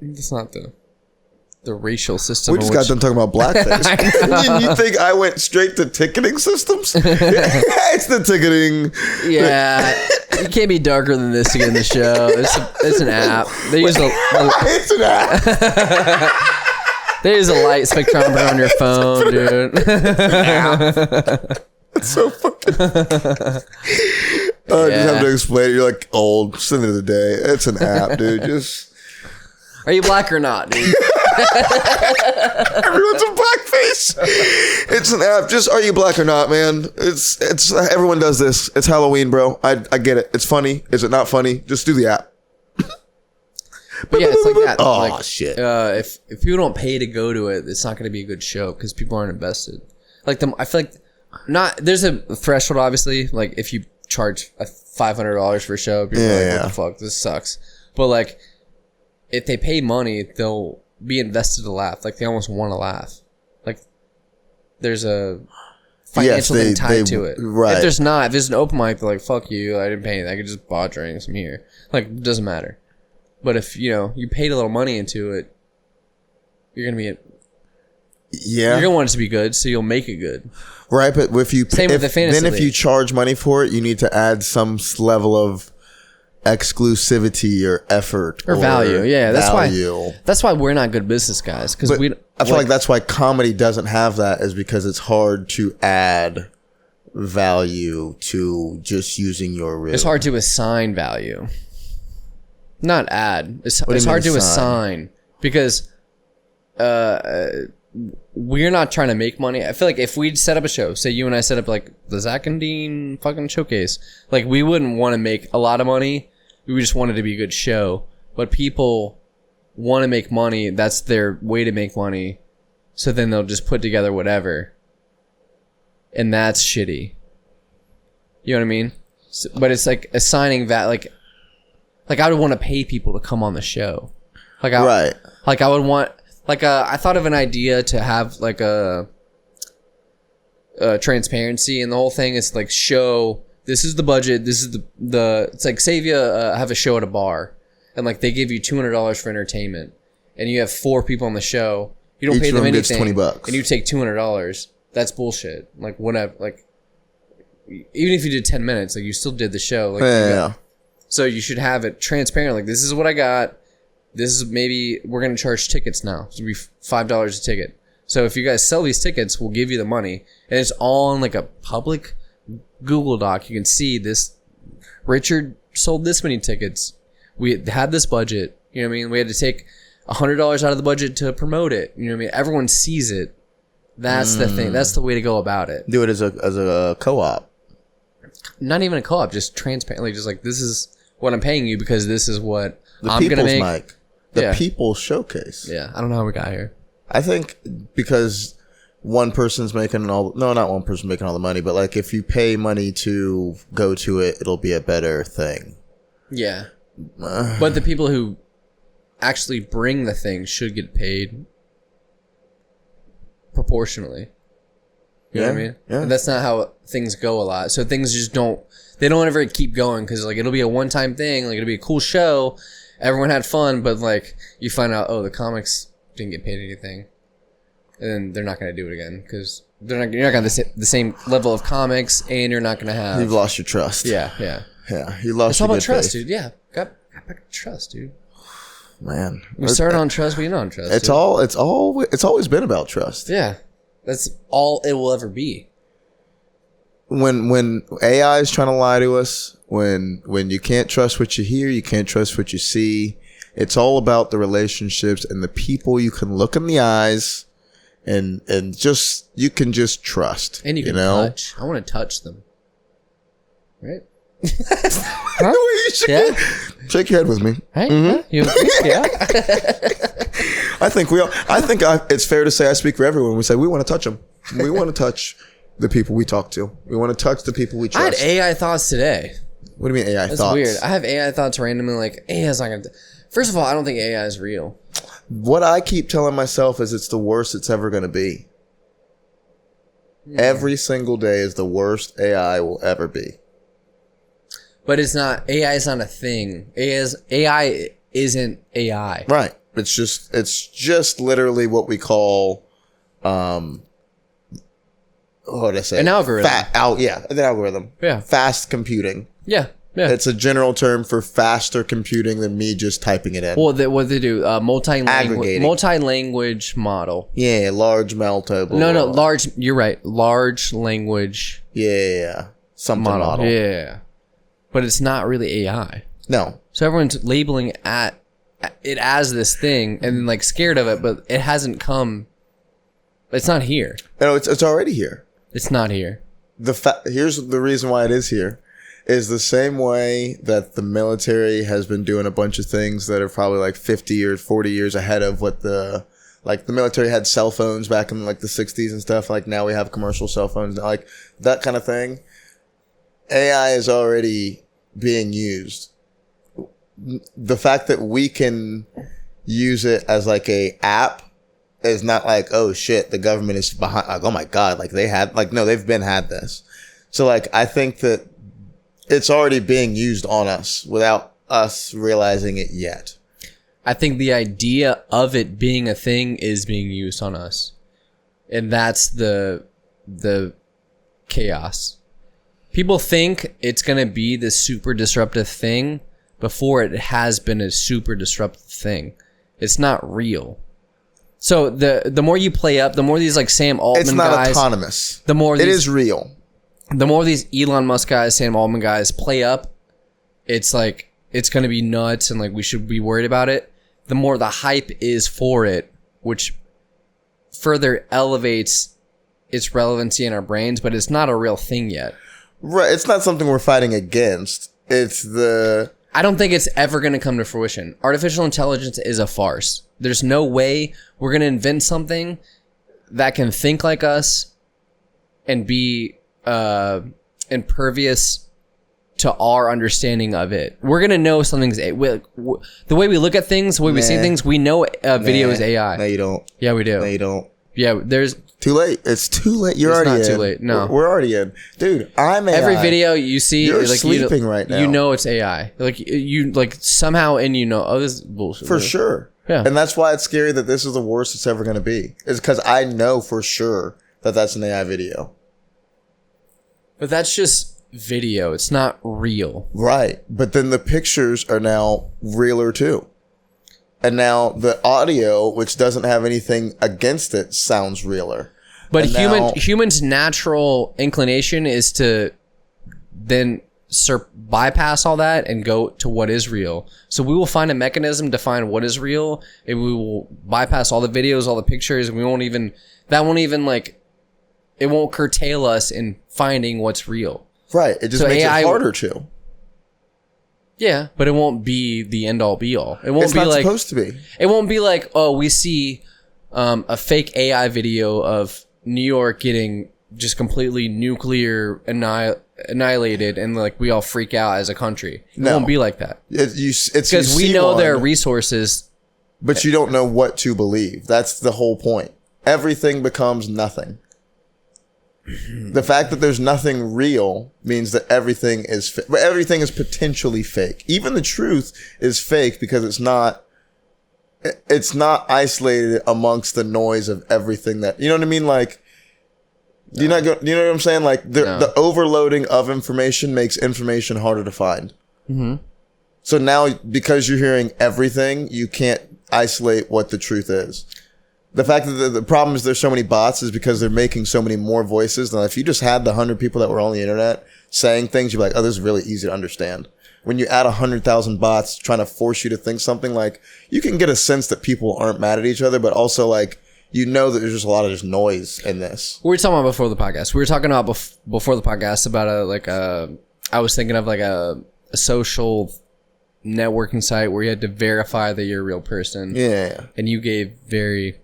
It's not the racial system. We just got done talking about blackface. You think I went straight to ticketing systems? It's the ticketing. Yeah, you can't be darker than this to get in the show. It's an app. They use it's an app. They use a light spectrometer on your phone, dude. It's so fucking. Just have to explain it. You're like old. Just the end of the day, it's an app, dude. Just. Are you black or not, dude? Everyone's in blackface. It's an app. Just are you black or not, man? It's everyone does this. It's Halloween, bro. I get it. It's funny. Is it not funny? Just do the app. But yeah, it's like that. Oh like, shit. If people don't pay to go to it, it's not going to be a good show because people aren't invested. Like I feel like there's a threshold, obviously. Like if you charge $500 for a show, people are like, what the fuck? This sucks. But like. If they pay money, they'll be invested to laugh. Like they almost want to laugh. Like there's a financial thing tied to it. Right. If there's not, if it's an open mic, they're like, fuck you, I didn't pay anything. I could just buy drinks from here. Like it doesn't matter. But if you paid a little money into it, you're gonna be you're gonna want it to be good, so you'll make it good. Right, but if you same with the fantasy then if you charge money for it, you need to add some level of exclusivity or effort or value. Yeah, that's why we're not good business guys, because I feel like that's why comedy doesn't have that, is because it's hard to add value to just using your rhythm. It's hard to assign value, not add. It's hard to assign because we're not trying to make money. I feel like if we'd set up a show, say you and I set up like the Zack and Dean fucking showcase, like we wouldn't want to make a lot of money. We just wanted it to be a good show. But people want to make money. That's their way to make money. So then they'll just put together whatever. And that's shitty. You know what I mean? So, but it's like assigning that, like I would want to pay people to come on the show. Like I would want, like I thought of an idea to have like a transparency, and the whole thing is like show, this is the budget, this is the it's like say if you have a show at a bar and like they give you $200 for entertainment and you have 4 people on the show, you don't pay them anything, $20 and you take $200. That's bullshit. Like whatever, like even if you did 10 minutes, like you still did the show. Like so you should have it transparent. Like this is what I got. This is maybe we're going to charge tickets now. So it'll be $5 a ticket. So if you guys sell these tickets, we'll give you the money. And it's all in like a public Google Doc. You can see this. Richard sold this many tickets. We had this budget. You know what I mean? We had to take $100 out of the budget to promote it. You know what I mean? Everyone sees it. That's the thing. That's the way to go about it. Do it as a co-op. Not even a co-op, just transparently. Just like, this is what I'm paying you because this is what The I'm gonna people's make. mic. The Yeah. People's Showcase. Yeah, I don't know how we got here. I think because one person's making not one person making all the money, but like if you pay money to go to it, it'll be a better thing. Yeah, but the people who actually bring the thing should get paid proportionally. You know what I mean? Yeah. And that's not how things go a lot. So things just don't ever keep going because like it'll be a one-time thing. Like it'll be a cool show. Everyone had fun, but like you find out, oh, the comics didn't get paid anything. And then they're not going to do it again because you're not going to have the same level of comics and you're not going to have... You've lost your trust. Yeah. Yeah, you lost It's all your about good trust, faith. dude. Yeah. Got back to trust, dude. Man. We started on trust, we end on trust. It's dude. it's always been about trust. Yeah. That's all it will ever be. When AI is trying to lie to us, when you can't trust what you hear, you can't trust what you see, it's all about the relationships and the people you can look in the eyes and just you can just trust. And you can touch. I want to touch them. Right? Huh? Yeah. Shake your head with me. Right? Mm-hmm. You agree? Yeah. I think it's fair to say I speak for everyone. We say we want to touch them. We want to touch the people we talk to. We want to touch the people we I had trust. AI thoughts today. What do you mean AI That's thoughts? weird. I have AI thoughts randomly like, AI's not going to... First of all, I don't think AI is real. What I keep telling myself is it's the worst it's ever going to be. Every single day is the worst AI will ever be. But it's not... AI is not a thing. AI isn't AI. Right. It's just literally what we call what did I say? An algorithm. An algorithm. Yeah. Fast computing. Yeah. Yeah. It's a general term for faster computing than me just typing it in. Well, what they do, Aggregating. multi-language model. Yeah, large multiple. No, large. You're right. Large language Yeah. Something model. Yeah, but it's not really AI. No. So everyone's labeling it as this thing and then like scared of it, but it hasn't come. It's not here. No, it's already here. It's not here. Here's the reason why it is here. Is the same way that the military has been doing a bunch of things that are probably like 50 or 40 years ahead of what the military had cell phones back in like the 60s and stuff. Like now we have commercial cell phones, like that kind of thing. AI is already being used. The fact that we can use it as like a app is not like, oh shit, the government is behind. Like, oh my God, like they've been had this. So like, I think that it's already being used on us without us realizing it yet. I think the idea of it being a thing is being used on us. And that's the chaos. People think it's going to be this super disruptive thing before it has been a super disruptive thing. It's not real. So the more you play up, the more these like Sam Altman guys... It's not autonomous. The more it is real. The more these Elon Musk guys, Sam Altman guys play up, it's like, it's going to be nuts and like we should be worried about it. The more the hype is for it, which further elevates its relevancy in our brains, but it's not a real thing yet. Right. It's not something we're fighting against. I don't think it's ever going to come to fruition. Artificial intelligence is a farce. There's no way we're going to invent something that can think like us and be impervious to our understanding of it. We're gonna know something's the way we look at things, the way we see things. We know video is AI. No, you don't. Yeah, we do. No, you don't. Yeah, there's too late. It's too late. You're it's already not in. too late. No, we're already in, dude. I'm AI. Every video you see, you're like sleeping right now. You know it's AI. Like you like somehow, and you know, oh, this is bullshit. For sure. Yeah, and that's why it's scary that this is the worst it's ever gonna be. Is because I know for sure that that's an AI video. But that's just video. It's not real. Right. But then the pictures are now realer too. And now the audio, which doesn't have anything against it, sounds realer. But humans' natural inclination is to then bypass all that and go to what is real. So we will find a mechanism to find what is real, and we will bypass all the videos, all the pictures, and it won't curtail us in finding what's real. Right. It just makes it harder to. Yeah, but it won't be the end all be all. It won't It's be not like supposed to be. It won't be like, oh, we see a fake AI video of New York getting just completely nuclear annihilated, and like we all freak out as a country. It won't be like that. It's Because we know there are resources, but you don't know what to believe. That's the whole point. Everything becomes nothing. The fact that there's nothing real means that everything is everything is potentially fake. Even the truth is fake because it's not isolated amongst the noise of everything that, you know what I mean? Like, do you know what I'm saying? Like the overloading of information makes information harder to find. Mm-hmm. So now, because you're hearing everything, you can't isolate what the truth is. The fact that the problem is there's so many bots is because they're making so many more voices. Now, if you just had the 100 people that were on the internet saying things, you'd be like, oh, this is really easy to understand. When you add 100,000 bots trying to force you to think something, like, you can get a sense that people aren't mad at each other, but also, like, you know that there's just a lot of just noise in this. We were talking about before the podcast. We were talking about before the podcast about I was thinking of like a social networking site where you had to verify that you're a real person. Yeah. And you gave very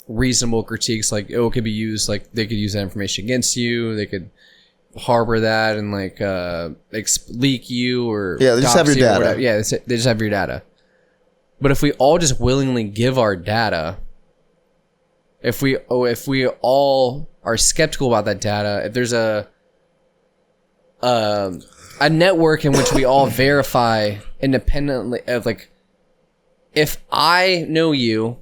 reasonable critiques, like, oh, it could be used, like they could use that information against you, they could harbor that and like leak you, or they just have your data. Yeah, they just have your data. But if we all just willingly give our data, if we all are skeptical about that data, if there's a network in which we all verify independently, of like, if I know you,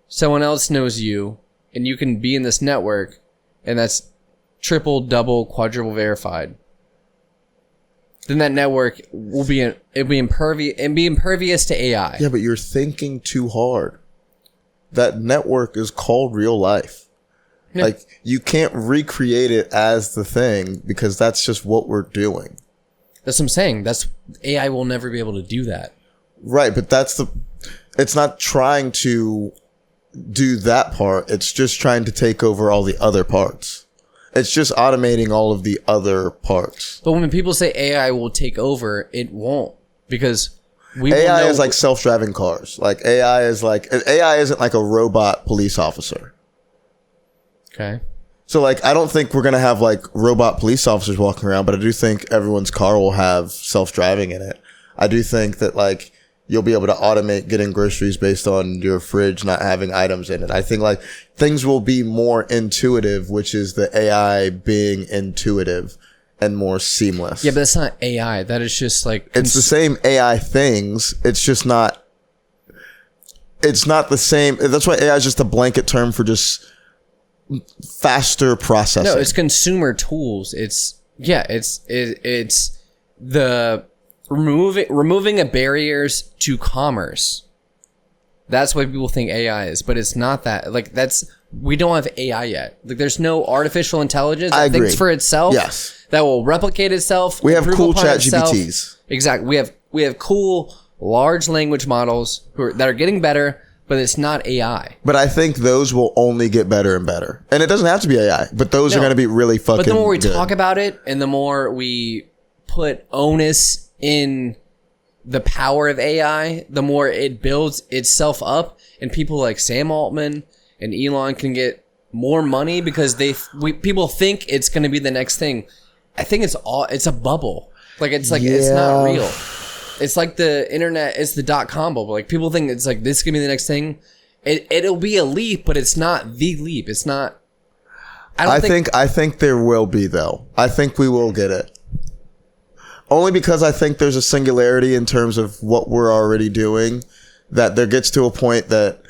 someone else knows you, and you can be in this network, and that's triple, double, quadruple verified, then that network will be impervious to AI. Yeah, but you're thinking too hard. That network is called real life. Yeah. Like, you can't recreate it as the thing because that's just what we're doing. That's what I'm saying. AI will never be able to do that. Right, but it's not trying to do that part. It's just trying to take over all the other parts. It's just automating all of the other parts. But when people say AI will take over, it won't, because AI is like self-driving cars. Like AI isn't like a robot police officer. Okay. So like, I don't think we're going to have like robot police officers walking around, but I do think everyone's car will have self-driving in it. I do think that like you'll be able to automate getting groceries based on your fridge not having items in it. I think like things will be more intuitive, which is the AI being intuitive and more seamless. Yeah, but that's not AI. That is just like... It's the same AI things. It's just not... It's not the same. That's why AI is just a blanket term for just faster processing. No, it's consumer tools. It's the removing of barriers to commerce. That's what people think AI is, but it's not that. Like, we don't have AI yet. Like, there's no artificial intelligence that thinks for itself. Yes. That will replicate itself. We have cool chat GPTs. Exactly. We have cool large language models that are getting better, but it's not AI. But I think those will only get better and better. And it doesn't have to be AI, but those are going to be really fucking good. But the more we talk about it, and the more we put onus in the power of AI, the more it builds itself up, and people like Sam Altman and Elon can get more money because people think it's going to be the next thing. I think it's a bubble. Like, it's like, it's not real. It's like the internet, it's the .com bubble. Like, people think it's like, this is going to be the next thing. It'll be a leap, but it's not the leap. It's not. I think there will be, though. I think we will get it. Only because I think there's a singularity in terms of what we're already doing, that there gets to a point that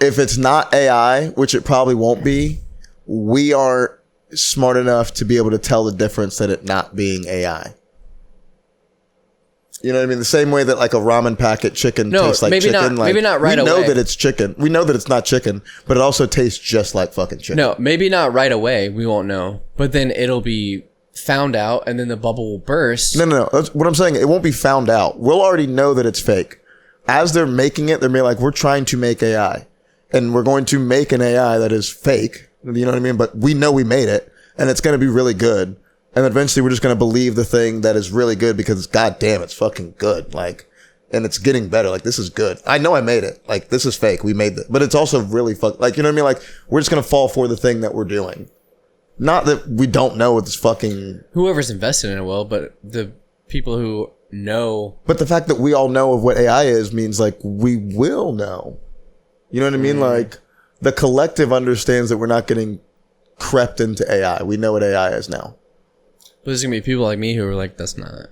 if it's not AI, which it probably won't be, we aren't smart enough to be able to tell the difference that it not being AI. You know what I mean? The same way that like a ramen packet chicken tastes like chicken. Maybe not right away. We know that it's chicken. We know that it's not chicken, but it also tastes just like fucking chicken. No, maybe not right away. We won't know. But then it'll be found out, and then the bubble will burst. No. That's what I'm saying. It won't be found out. We'll already know that it's fake. As they're making it, they're being like, we're trying to make AI. And we're going to make an AI that is fake. You know what I mean? But we know we made it, and it's going to be really good. And eventually we're just going to believe the thing that is really good because goddamn, it's fucking good. Like, and it's getting better. Like, this is good. I know I made it. Like, this is fake. We made it. But it's also really like, you know what I mean? Like, we're just going to fall for the thing that we're doing. Not that we don't know it's fucking... Whoever's invested in it will, but the people who know... But the fact that we all know of what AI is means, like, we will know. You know what I mean? Like, the collective understands that we're not getting crept into AI. We know what AI is now. But there's going to be people like me who are like, that's not...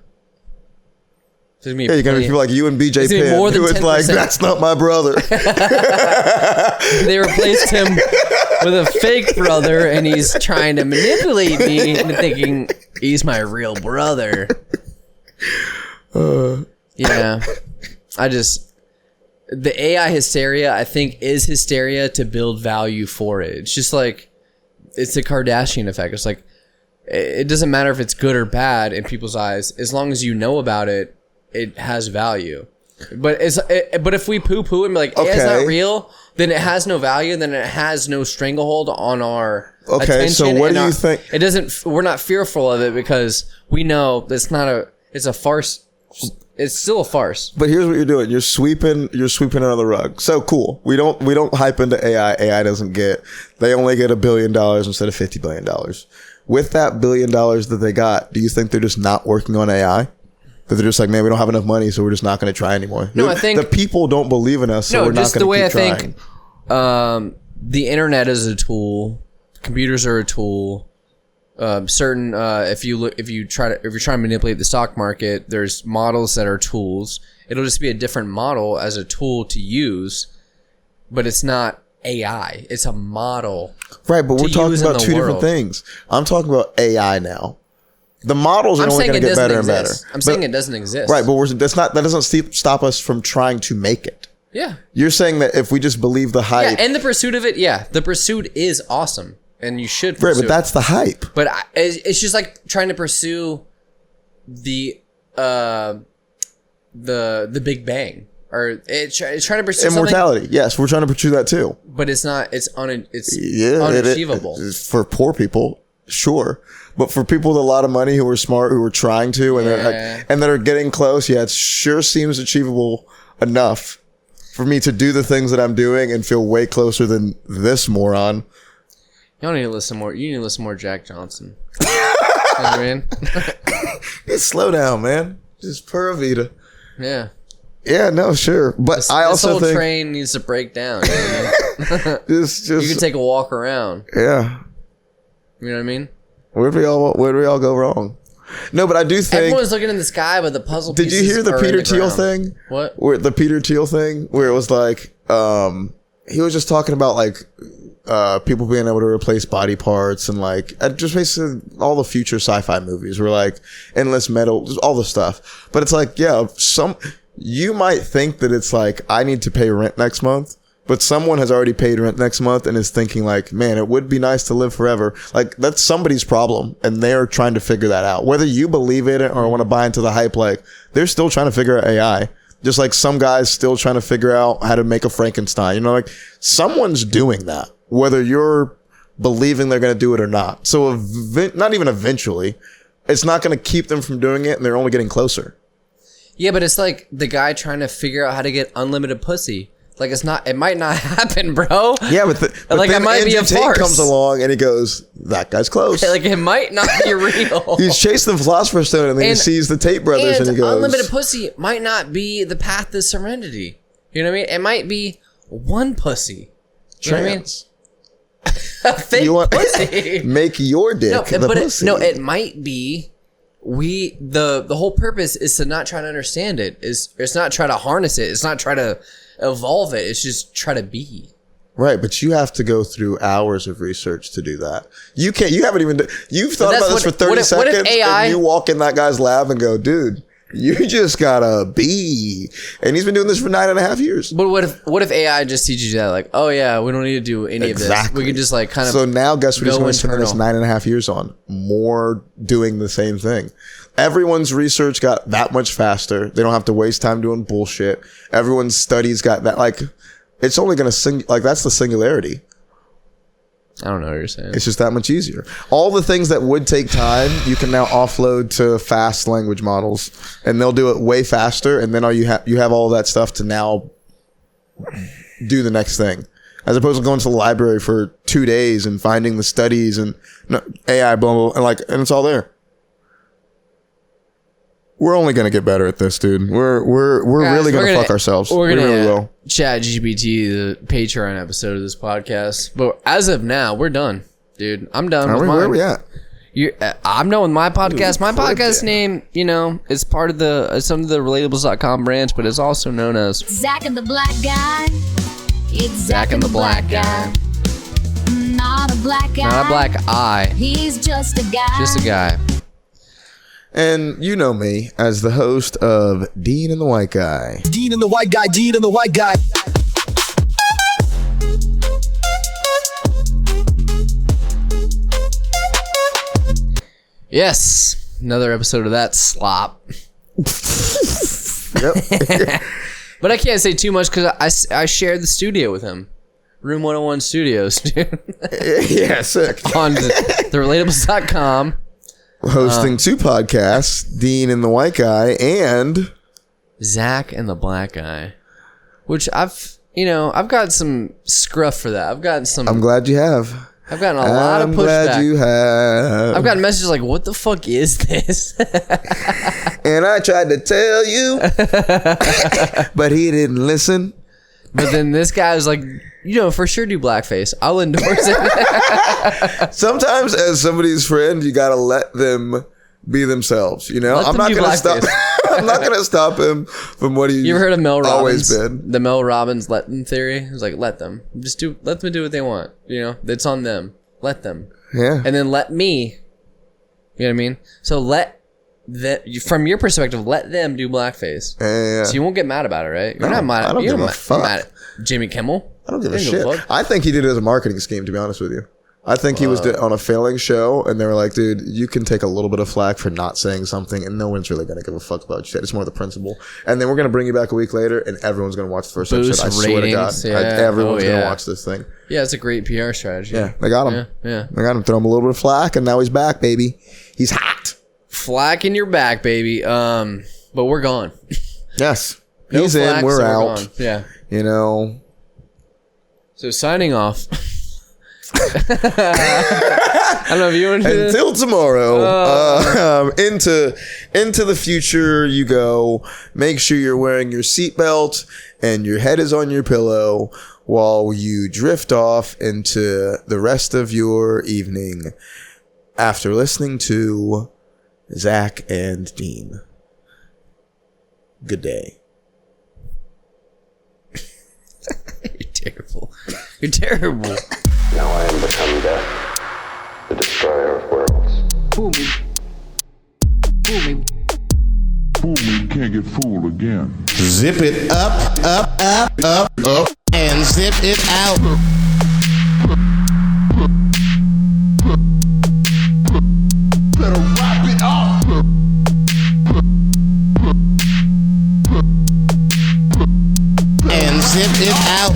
Yeah, you're going to be people like you and BJ Penn who is like, that's not my brother. They replaced him with a fake brother, and he's trying to manipulate me into thinking he's my real brother. Yeah. The AI hysteria, I think, is hysteria to build value for it. It's just like, it's the Kardashian effect. It's like, it doesn't matter if it's good or bad in people's eyes. As long as you know about it, it has value. But if we poo-poo and be like, AI is not real, then it has no value, then it has no stranglehold on our attention. So what do you think? It doesn't, we're not fearful of it because we know it's a farce. It's still a farce. But here's what you're doing. You're sweeping under the rug. So cool. We don't hype into AI. AI doesn't they only get $1 billion instead of $50 billion. With that $1 billion that they got, do you think they're just not working on AI? That they're just like, man, we don't have enough money, so we're just not going to try anymore. No, I think the people don't believe in us, so we're not going to keep trying. Just the way I think the internet is a tool, computers are a tool. If you're trying to manipulate the stock market, there's models that are tools. It'll just be a different model as a tool to use, but it's not AI. It's a model. Right, but we're talking about two different things. I'm talking about AI now. The models are only going to get better and better. I'm saying it doesn't exist. Right, but that doesn't stop us from trying to make it. Yeah. You're saying that if we just believe the hype. Yeah, and the pursuit of it, the pursuit is awesome. And you should pursue Right, but that's the hype. But it's just like trying to pursue the Big Bang. Or it's trying to pursue immortality. Yes, we're trying to pursue that too. But it's not. It's unachievable. For poor people, sure. But for people with a lot of money who are smart, who are trying to, and that are getting close, it sure seems achievable enough for me to do the things that I'm doing and feel way closer than this moron. You don't need to listen more. You need to listen more Jack Johnson. You know what I mean? Just slow down, man. Just pura vida. Yeah. Yeah, no, sure. But I also think this whole train needs to break down. You know? just you can take a walk around. Yeah. You know what I mean? Where do we all go wrong? No, but I do think everyone's looking in the sky, but the puzzle pieces. Did you hear the Peter Thiel thing? What? Where the Peter Thiel thing, where it was like, he was just talking about like, people being able to replace body parts and like, just basically all the future sci-fi movies were like endless metal, just all the stuff. But it's like, you might think that it's like, I need to pay rent next month. But someone has already paid rent next month and is thinking like, man, it would be nice to live forever. Like, that's somebody's problem. And they're trying to figure that out. Whether you believe in it or want to buy into the hype, like, they're still trying to figure out AI. Just like some guys still trying to figure out how to make a Frankenstein. You know, like, someone's doing that. Whether you're believing they're going to do it or not. So, not even eventually. It's not going to keep them from doing it, and they're only getting closer. Yeah, but it's like the guy trying to figure out how to get unlimited pussy. Like, it might not happen, bro. Yeah, but like, then it might be a farce. Comes along and he goes, that guy's close. Like, it might not be real. He's chasing the Philosopher's Stone and then he sees the Tate brothers and he goes, unlimited pussy might not be the path to serenity. You know what I mean? It might be one pussy. You know what I mean? A fake pussy. Make your dick the pussy. It might be. The whole purpose is to not try to understand it. It's not try to harness it. It's not try to evolve it. It's just try to be. Right, but you have to go through hours of research to do that. You haven't even, you've thought about this for 30 seconds and you walk in that guy's lab and go, dude, you just gotta be. And he's been doing this for 9.5 years. But what if AI just teaches you that? Like, oh yeah, we don't need to do any of this. We can just like kind of. So now guess what he's going to spend the next 9.5 years on? More doing the same thing. Everyone's research got that much faster. They don't have to waste time doing bullshit. Everyone's studies got that, like, it's only going to that's the singularity. I don't know what you're saying. It's just that much easier. All the things that would take time, you can now offload to fast language models, and they'll do it way faster. And then you have all that stuff to now do the next thing, as opposed to going to the library for 2 days and finding the studies and AI blah blah, and it's all there. We're only gonna get better at this, dude. We're Guys, really gonna fuck ourselves. We're We gonna really will. Chat GPT the Patreon episode of this podcast, but as of now, we're done, dude. I'm done. With mine. Where are we at? I'm done with my podcast. My frick podcast name, is part of some of the relatables.com branch, but it's also known as Zack and the Black Guy. It's Zack and the Black Guy. Not a black guy. Not a black eye, He's just a guy. just a guy. And you know me as the host of Dean and the White Guy. Dean and the White Guy, Dean and the White Guy. Yes, another episode of that slop. Yep. But I can't say too much because I shared the studio with him. Room 101 Studios, dude. Yeah, sick. On the relatables.com. Hosting 2 podcasts, Dean and the White Guy, and Zack and the Black Guy. Which I've got some scruff for that. I'm glad you have. I've gotten a lot of I'm glad pushback. you have. I've gotten messages like, what the fuck is this? And I tried to tell you, but he didn't listen. But then this guy was like, for sure do blackface. I'll endorse it. Sometimes as somebody's friend, you gotta let them be themselves. Let I'm them not do gonna stop. blackface. I'm not gonna stop him from what he's You ever heard of Mel Robbins? always been. The Mel Robbins let them theory. It was like, let them do what they want. It's on them. Let them. Yeah. And then let me. You know what I mean? So from your perspective, let them do blackface. Yeah. So you won't get mad about it, right? You're No, not mad. I don't you're give a not fuck. mad at Jimmy Kimmel. I don't give a You shit. fuck. I think he did it as a marketing scheme, to be honest with you. I think he was on a failing show, and they were like, dude, you can take a little bit of flack for not saying something, and no one's really going to give a fuck about shit. It's more the principle. And then we're going to bring you back a week later, and everyone's going to watch the first Boost episode. I swear to God. ratings, yeah. Everyone's Oh, going to yeah. watch this thing. Yeah, it's a great PR strategy. Yeah, they got him. Yeah. They got him. Throw him a little bit of flack, and now he's back, baby. He's hot. Flack in your back, baby. But we're gone. Yes. No He's flack, in. We're so out. gone. Yeah. So signing off. I don't know if you want to do this. Until tomorrow, into the future you go. Make sure you're wearing your seatbelt and your head is on your pillow while you drift off into the rest of your evening after listening to Zack and Dean. Good day. You're terrible. You're terrible. Now I am become death, the destroyer of worlds. Fool me, can't get fooled again. Zip it up, and zip it out. Better wrap it up. And zip it out.